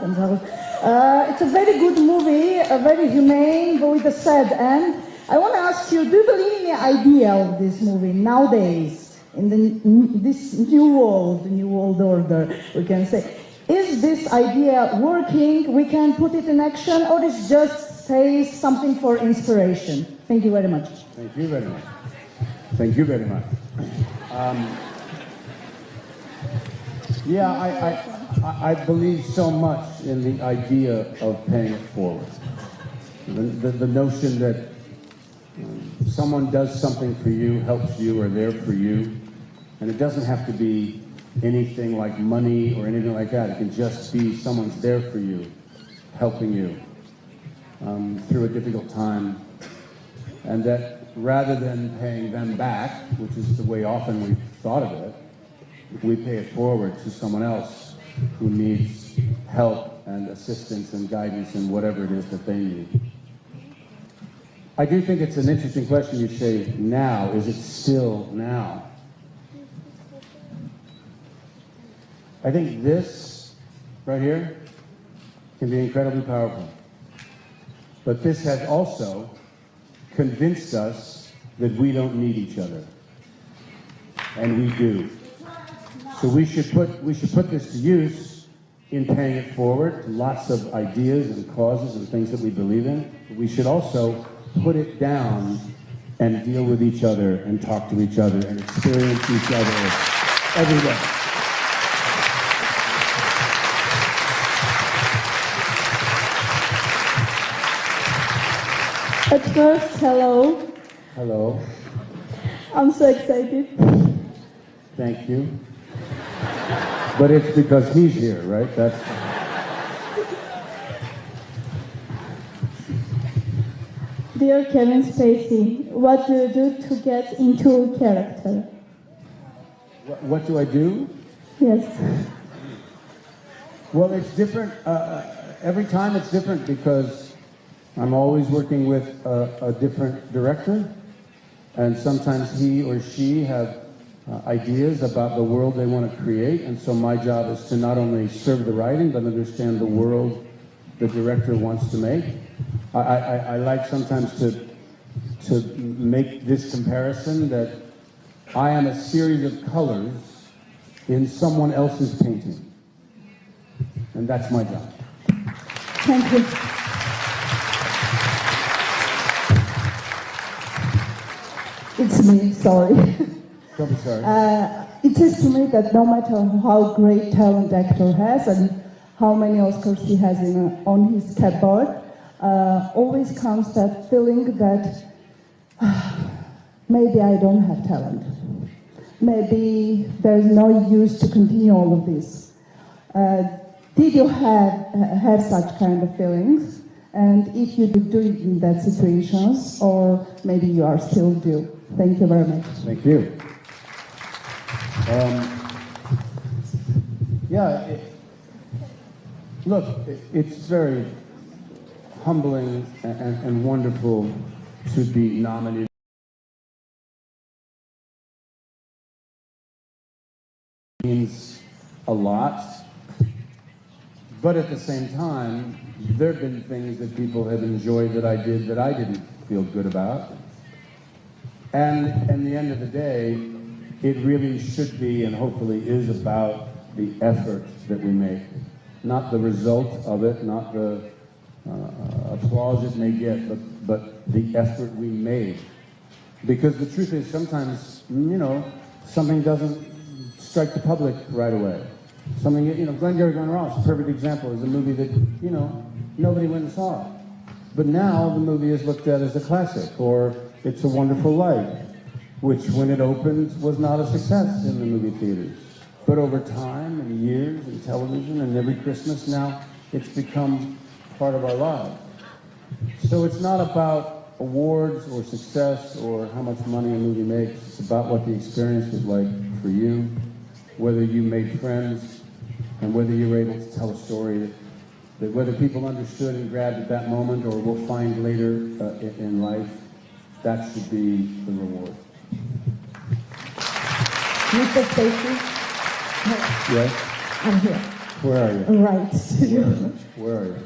[SPEAKER 2] It's a very good movie, very humane, but with a sad end. I want to ask you, do you believe in the idea of this movie nowadays?
[SPEAKER 9] this new world order, we can say. Is this idea working? We can put it in action, or it's just say something for inspiration? Thank you very much.
[SPEAKER 6] Thank you very much. Thank you very much. I believe so much in the idea of paying it forward. The notion that someone does something for you, helps you, or they're for you, and it doesn't have to be anything like money or anything like that. It can just be someone's there for you, helping you through a difficult time, and that rather than paying them back, which is the way often we've thought of it, we pay it forward to someone else who needs help and assistance and guidance in whatever it is that they need. I do think it's an interesting question. You say now, is it still now? I think this right here can be incredibly powerful. But this has also convinced us that we don't need each other. And we do. So we should put this to use in paying it forward, lots of ideas and causes and things that we believe in. But we should also put it down and deal with each other and talk to each other and experience each other every day.
[SPEAKER 2] At first, hello.
[SPEAKER 6] Hello.
[SPEAKER 2] I'm so excited.
[SPEAKER 6] Thank you. But it's because he's here, right?
[SPEAKER 2] Dear Kevin Spacey, what do you do to get into character?
[SPEAKER 6] What do I do?
[SPEAKER 2] Yes.
[SPEAKER 6] Well, it's different. Every time it's different because I'm always working with a different director, and sometimes he or she have ideas about the world they want to create, and so my job is to not only serve the writing, but understand the world the director wants to make. I like sometimes to make this comparison that I am a series of colors in someone else's painting, and that's my job.
[SPEAKER 2] Thank you.
[SPEAKER 9] It's me, sorry.
[SPEAKER 6] Don't be sorry.
[SPEAKER 9] It seems to me that no matter how great talent actor has and how many Oscars he has on his cupboard, always comes that feeling that maybe I don't have talent. Maybe there's no use to continue all of this. Did you have such kind of feelings? And if you did do it in that situations, or maybe you are still do. Thank you very much.
[SPEAKER 6] Thank you. Look, it's very humbling and wonderful to be nominated. It means a lot, but at the same time, there have been things that people have enjoyed that I did that I didn't feel good about. And at the end of the day, it really should be and hopefully is about the effort that we make, not the result of it, not the applause it may get, but the effort we made. Because the truth is sometimes, something doesn't strike the public right away. Something, Glengarry Gone Ross, a perfect example, is a movie that, nobody went and saw it. But now the movie is looked at as a classic, or It's a Wonderful Life, which when it opened was not a success in the movie theaters. But over time and years and television and every Christmas now, it's become part of our lives. So it's not about awards or success or how much money a movie makes. It's about what the experience was like for you, whether you made friends, and whether you were able to tell a story that whether people understood and grabbed at that moment or will find later in life, that should be the reward.
[SPEAKER 9] Mr. Spacey?
[SPEAKER 6] Yes?
[SPEAKER 9] I'm here.
[SPEAKER 6] Where are you?
[SPEAKER 9] Right.
[SPEAKER 6] Where are you?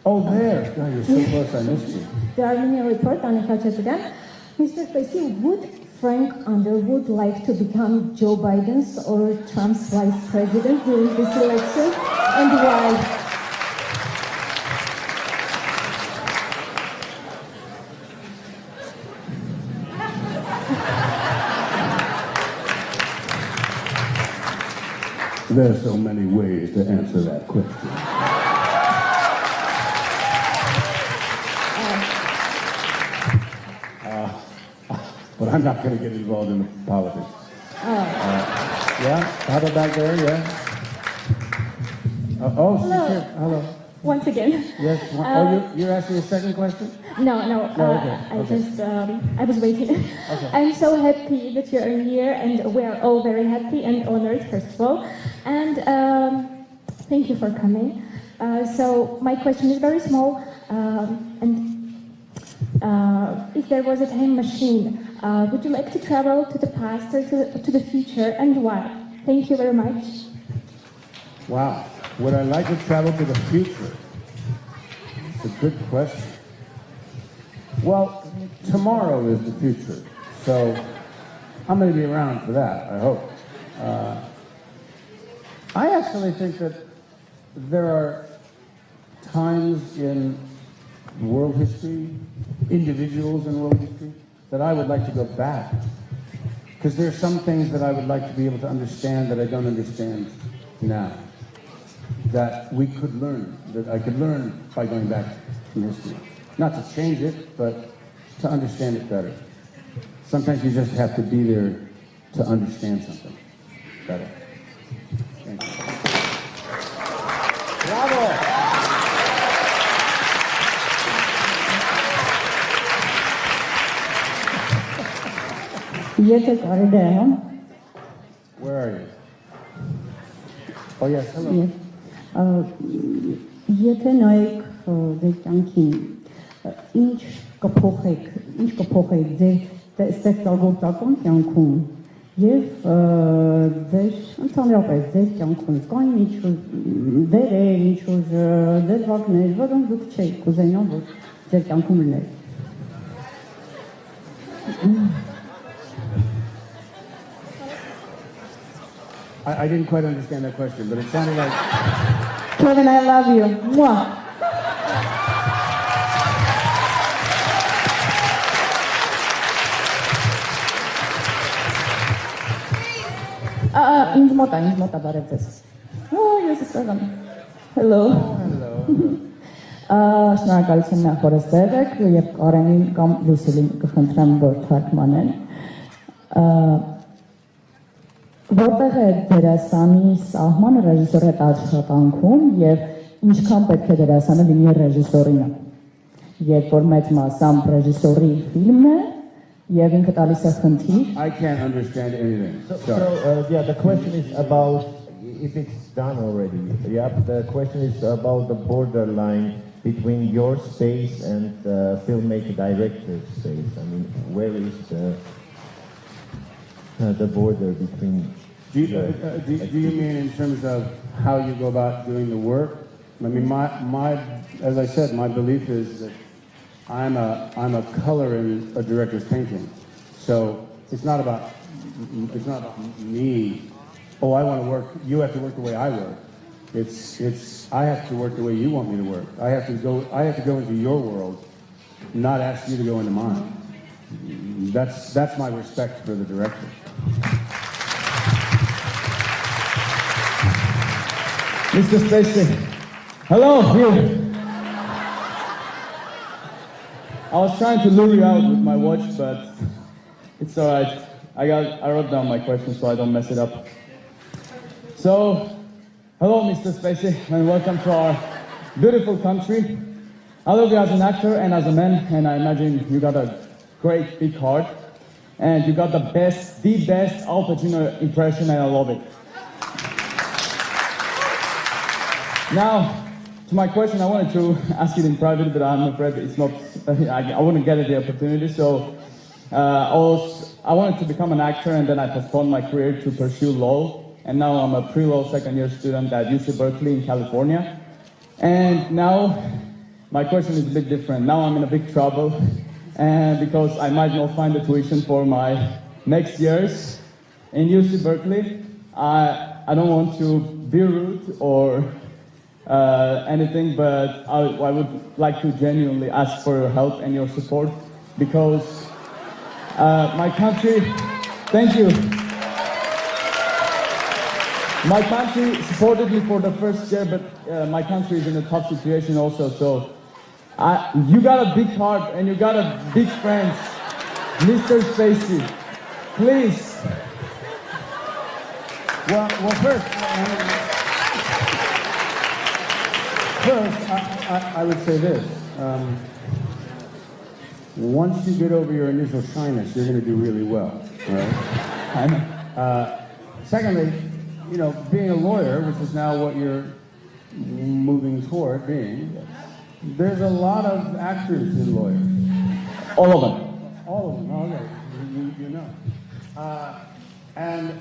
[SPEAKER 6] Oh, there. God, you're so close, I missed you.
[SPEAKER 10] The Armenian report, Anika Chetugan. Mr. Spacey, would Frank Underwood like to become Joe Biden's or Trump's vice president during this election, and why?
[SPEAKER 6] There are so many ways to answer that question. But I'm not going to get involved in politics. Yeah, how about back there? Yeah.
[SPEAKER 10] Hello.
[SPEAKER 6] Hello.
[SPEAKER 10] Once again.
[SPEAKER 6] Yes. You're asking a second question?
[SPEAKER 10] No.
[SPEAKER 6] Okay.
[SPEAKER 10] I was waiting.
[SPEAKER 6] Okay.
[SPEAKER 10] I'm so happy that you're here, and we're all very happy and honored, first of all. And thank you for coming. So my question is very small. If there was a time machine, would you like to travel to the past or to the future, and why? Thank you very much.
[SPEAKER 6] Wow. Would I like to travel to the future? It's a good question. Well, tomorrow is the future, so I'm going to be around for that, I hope. I actually think that there are times in world history, individuals in world history, that I would like to go back. Because there are some things that I would like to be able to understand that I don't understand now. That we could learn, that I could learn by going back in history. Not to change it, but to understand it better. Sometimes you just have to be there to understand something better. Thank you. Bravo! Where are you? Oh yes, hello.
[SPEAKER 9] Եթե նայեք ձեր կյանքին, ինչ կփոխեք ձեր ստեղծագործական կյանքում եւ ձեր ընդհանրապես ձեր կյանքում կան ինչ-որ դերեր, ինչ-որ դերվակներ, որոնք դուք չեք կուզենա, որ ձեր կյանքում լինեն։
[SPEAKER 6] I didn't quite understand that question, but it sounded like...
[SPEAKER 9] Kevin, I love you. Mwah. Ինձ մոտ է բարև ձեզ։ Ես ստեղամ։ Hello. Շնորհակալություն նախորդ ձեռք եւ Կարենին կամ Լուսելին կխնդրեմ որ թարգմանեն։ Որտեղ է դերասանի սահմանը ռեժիսորի հետ աշխատանքում եւ ինչքան պետք է դերասանը լինի ռեժիսորինը։ Երբ որ մեծ մասամբ ռեժիսորի ֆիլմն է եւ ինքը տալիս է խնդիր։
[SPEAKER 6] I can't understand anything.
[SPEAKER 1] So yeah, the question is about if it's done already. Yeah, the question is about the borderline between your space and filmmaker director's space. I mean, where is the border between?
[SPEAKER 6] Do you mean in terms of how you go about doing the work? I mean, as I said, my belief is that I'm a color in a director's painting. So it's not about me. Oh, I want to work. You have to work the way I work. It's I have to work the way you want me to work. I have to go into your world, not ask you to go into mine. That's my respect for the director.
[SPEAKER 11] Mr. Spheysi, hello, here. I was trying to lure you out with my watch, but it's all right. I wrote down my questions so I don't mess it up. So, hello, Mr. Spheysi, and welcome to our beautiful country. I love you as an actor and as a man, and I imagine you got a great big heart, and you got the best Al Pacino impression, and I love it. Now, to my question, I wanted to ask it in private, but I'm afraid it's not. I wouldn't get the opportunity. So, I wanted to become an actor, and then I postponed my career to pursue law. And now I'm a pre-law second-year student at UC Berkeley in California. And now, my question is a bit different. Now I'm in a big trouble, and because I might not find the tuition for my next years in UC Berkeley. I don't want to be rude or anything, but I would like to genuinely ask for your help and your support because my country, thank you. My country supported me for the first year, but my country is in a tough situation also, so you got a big heart and you got a big friend, Mr. Spheysi. Please.
[SPEAKER 6] Well, first, I would say this. Once you get over your initial shyness, you're going to do really well. Right? Secondly, you know, being a lawyer, which is now what you're moving toward being, there's a lot of actors in lawyers.
[SPEAKER 11] All of them.
[SPEAKER 6] All of them, okay. You know. And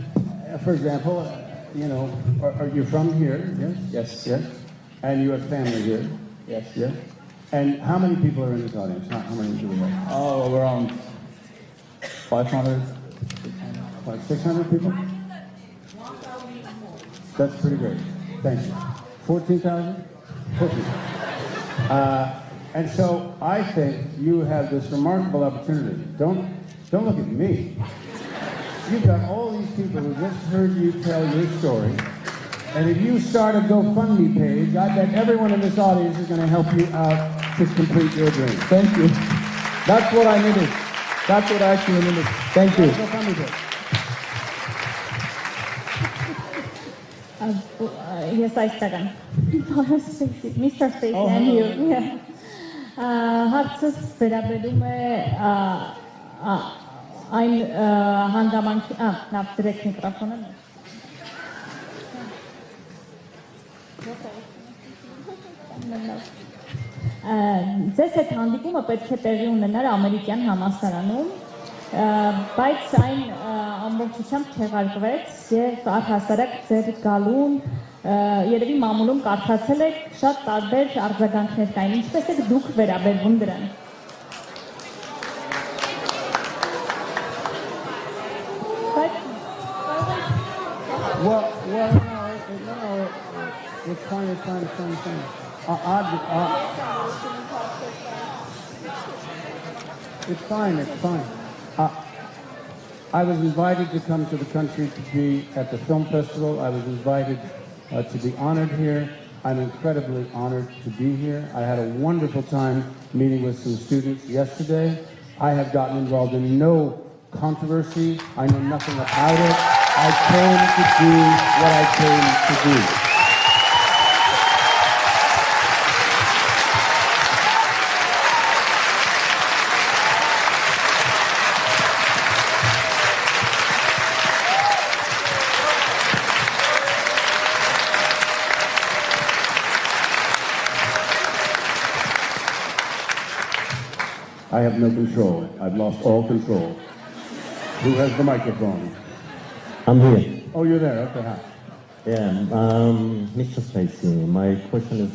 [SPEAKER 6] for example, you know, are you from here? Yes?
[SPEAKER 11] Yes.
[SPEAKER 6] Yes. And you have family here?
[SPEAKER 11] Yes.
[SPEAKER 6] Yes. And how many people are in this audience? How many do we have?
[SPEAKER 11] Oh, around 500.
[SPEAKER 6] Like 600 people? That's pretty great. Thank you. 14,000? 14,000. And so I think you have this remarkable opportunity. Don't look at me. You've got all these people who just heard you tell your story. And if you start a GoFundMe page, I bet everyone in this audience is going to help you out to complete your dream.
[SPEAKER 11] Thank you. That's what I needed. That's what I actually needed. Thank you.
[SPEAKER 6] GoFundMe page.
[SPEAKER 10] Yes, I second. Mr. Spheysi, and you. Yeah. Հարցս վերաբերում է այն հանգամանքի, նավ դրեք միկրոֆոնը։ Ձեզ հետ հանդիպումը պետք է տեղի ունենար ամերիկյան համալսարանում, բայց այն ամբողջությամբ չեղարկվեց եւ առհասարակ ձեր գալուն երևի մամուլում կարդացել եք շատ տարբեր արձագանքներ կային, ինչպես եք դուք վերաբերվում դրան։
[SPEAKER 6] Well, no, it's fine. It's fine. I was invited to come to the country to be at the film festival. I was invited to be honored here. I'm incredibly honored to be here. I had a wonderful time meeting with some students yesterday. I have gotten involved in no controversy. I know nothing about it. I came to do what I came to do. I have no control. I've lost all control. Who has the microphone?
[SPEAKER 12] I'm here.
[SPEAKER 6] Oh, you're there. Okay, hi.
[SPEAKER 12] Yeah, Mr. Spheysi, my question is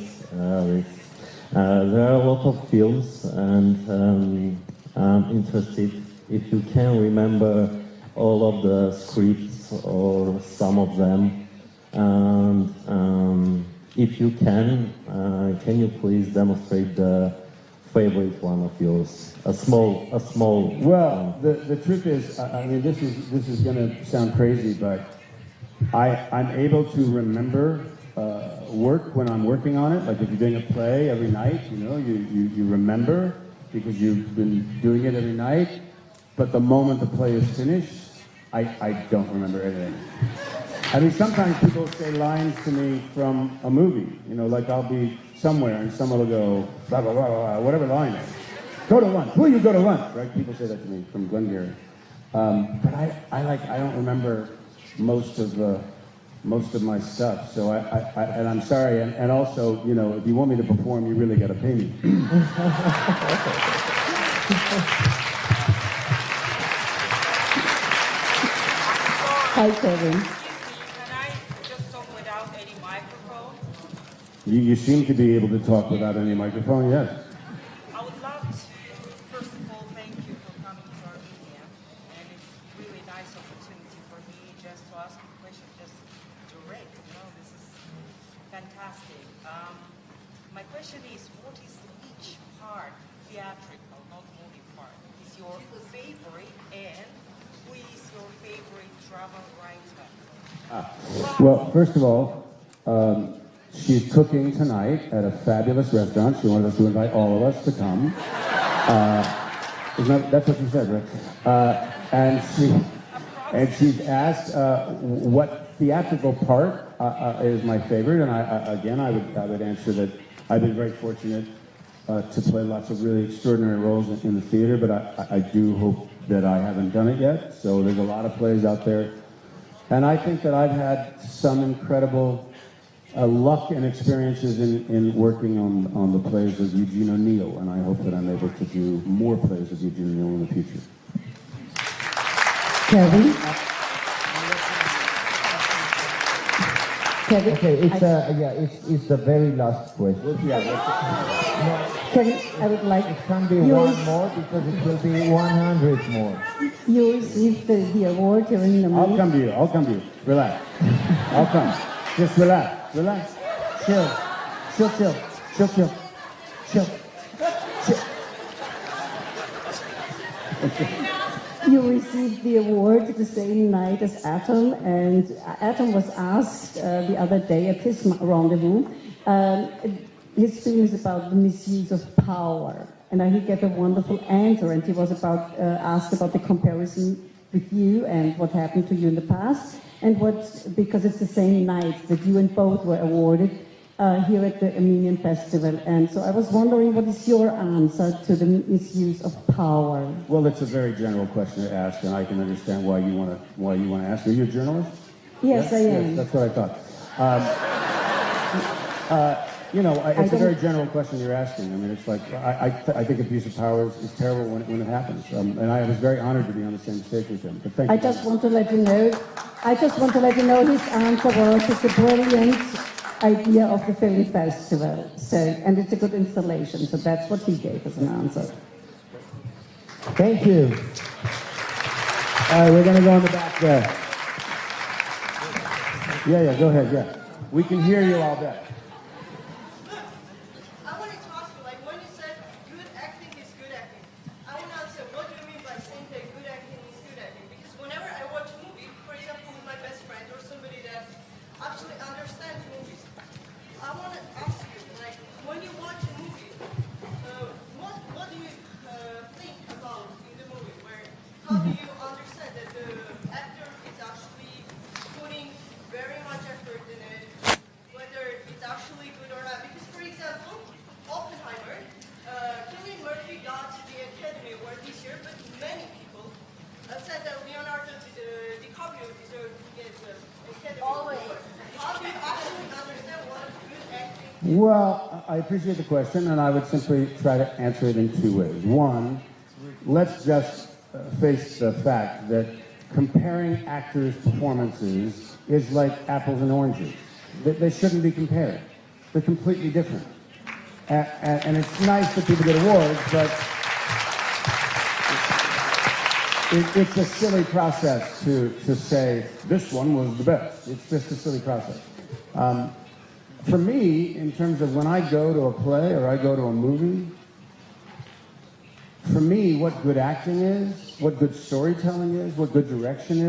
[SPEAKER 12] there are a lot of films, and I'm interested if you can remember all of the scripts or some of them, and if you can you please demonstrate the favorite one of yours? A small.
[SPEAKER 6] Well, the truth is, I mean, this is going to sound crazy, but I'm able to remember work when I'm working on it. Like if you're doing a play every night, you know, you remember because you've been doing it every night. But the moment the play is finished, I don't remember anything. I mean, sometimes people say lines to me from a movie, you know, like I'll be somewhere and someone will go, blah, blah, blah, blah, whatever the line is. Go to lunch. Will you go to lunch? Right? People say that to me from Glengarry. But I don't remember most of my stuff. So and I'm sorry. And also, you know, if you want me to perform, you really got to pay me.
[SPEAKER 9] Hi, Kevin.
[SPEAKER 6] You seem to be able to talk without any microphone, yes.
[SPEAKER 13] I would love to, first of all, thank you for coming to Armenia. And it's really question just direct. This is fantastic. My question is, what is each part, theatrical, not movie part, is your favorite, and who is your favorite drama writer?
[SPEAKER 6] Well, first of all, she's cooking tonight at a fabulous restaurant. She wanted us to invite all of us to come. That's what she said, right? And she's asked what theatrical part is my favorite, and I would answer that I've been very fortunate to play lots of really extraordinary roles in the theater, but I do hope that I haven't done it yet. So there's a lot of plays out there, and I think that I've had some incredible luck and experiences in working on the plays of Eugene O'Neill, and I hope that I'm able to do more plays of Eugene O'Neill in the future.
[SPEAKER 9] Kevin?
[SPEAKER 14] Okay, it's the very last question.
[SPEAKER 9] Kevin, I would like...
[SPEAKER 14] It can be one more because it will be 100 more.
[SPEAKER 9] You received the award during the movie.
[SPEAKER 6] I'll come to you. Relax. I'll come. Just relax. Relax. Chill.
[SPEAKER 9] You received the award the same night as Atom, and Atom was asked the other day at his rendezvous his feelings about the misuse of power, and he got a wonderful answer, and he was asked about the comparison with you and what happened to you in the past, and because it's the same night that you and both were awarded here at the Armenian Festival. And so I was wondering, what is your answer to the misuse of power?
[SPEAKER 6] Well, it's a very general question to ask, and I can understand why you want to ask. Are you a journalist?
[SPEAKER 9] Yes, I am.
[SPEAKER 6] Yes, that's what I thought. It's a very general question you're asking. I mean, it's like, I think abuse of power is terrible when it happens. And I was very honored to be on the same stage with him. But thank you.
[SPEAKER 9] I just want to let you know his answer was, it's a brilliant idea of the film festival. So, and it's a good installation. So that's what he gave as an answer.
[SPEAKER 14] Thank you.
[SPEAKER 6] We're going to go in the back there. Yeah, go ahead, yeah. We can hear you all day. Well, I appreciate the question, and I would simply try to answer it in two ways. One, let's just face the fact that comparing actors' performances is like apples and oranges. They shouldn't be compared. They're completely different. And it's nice that people get awards, but it's a silly process to say, this one was the best. It's just a silly process. For me, in terms of when I go to a play or I go to a movie, for me, what good acting is, what good storytelling is, what good direction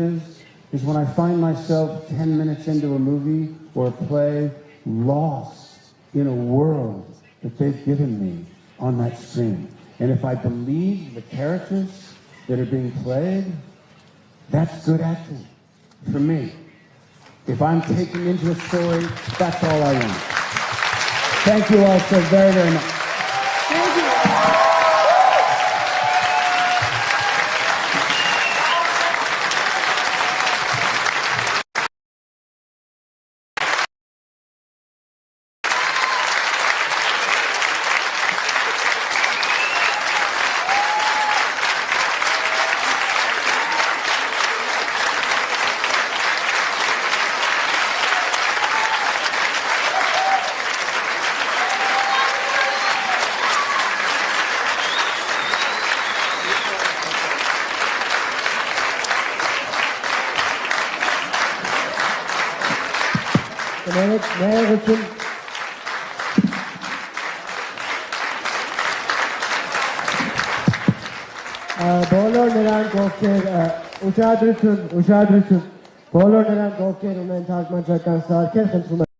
[SPEAKER 6] is when I find myself 10 minutes into a movie or a play lost in a world that they've given me on that screen. And if I believe the characters that are being played, that's good acting for me. If I'm taken into a story, that's all I want. Thank you all so very, very much.
[SPEAKER 9] Thank you.
[SPEAKER 14] Բոլոր նրանք ովքեր ուշադրություն, բոլոր նրանք ովքեր ունեն թարգմանչական սարքեր, խնդրում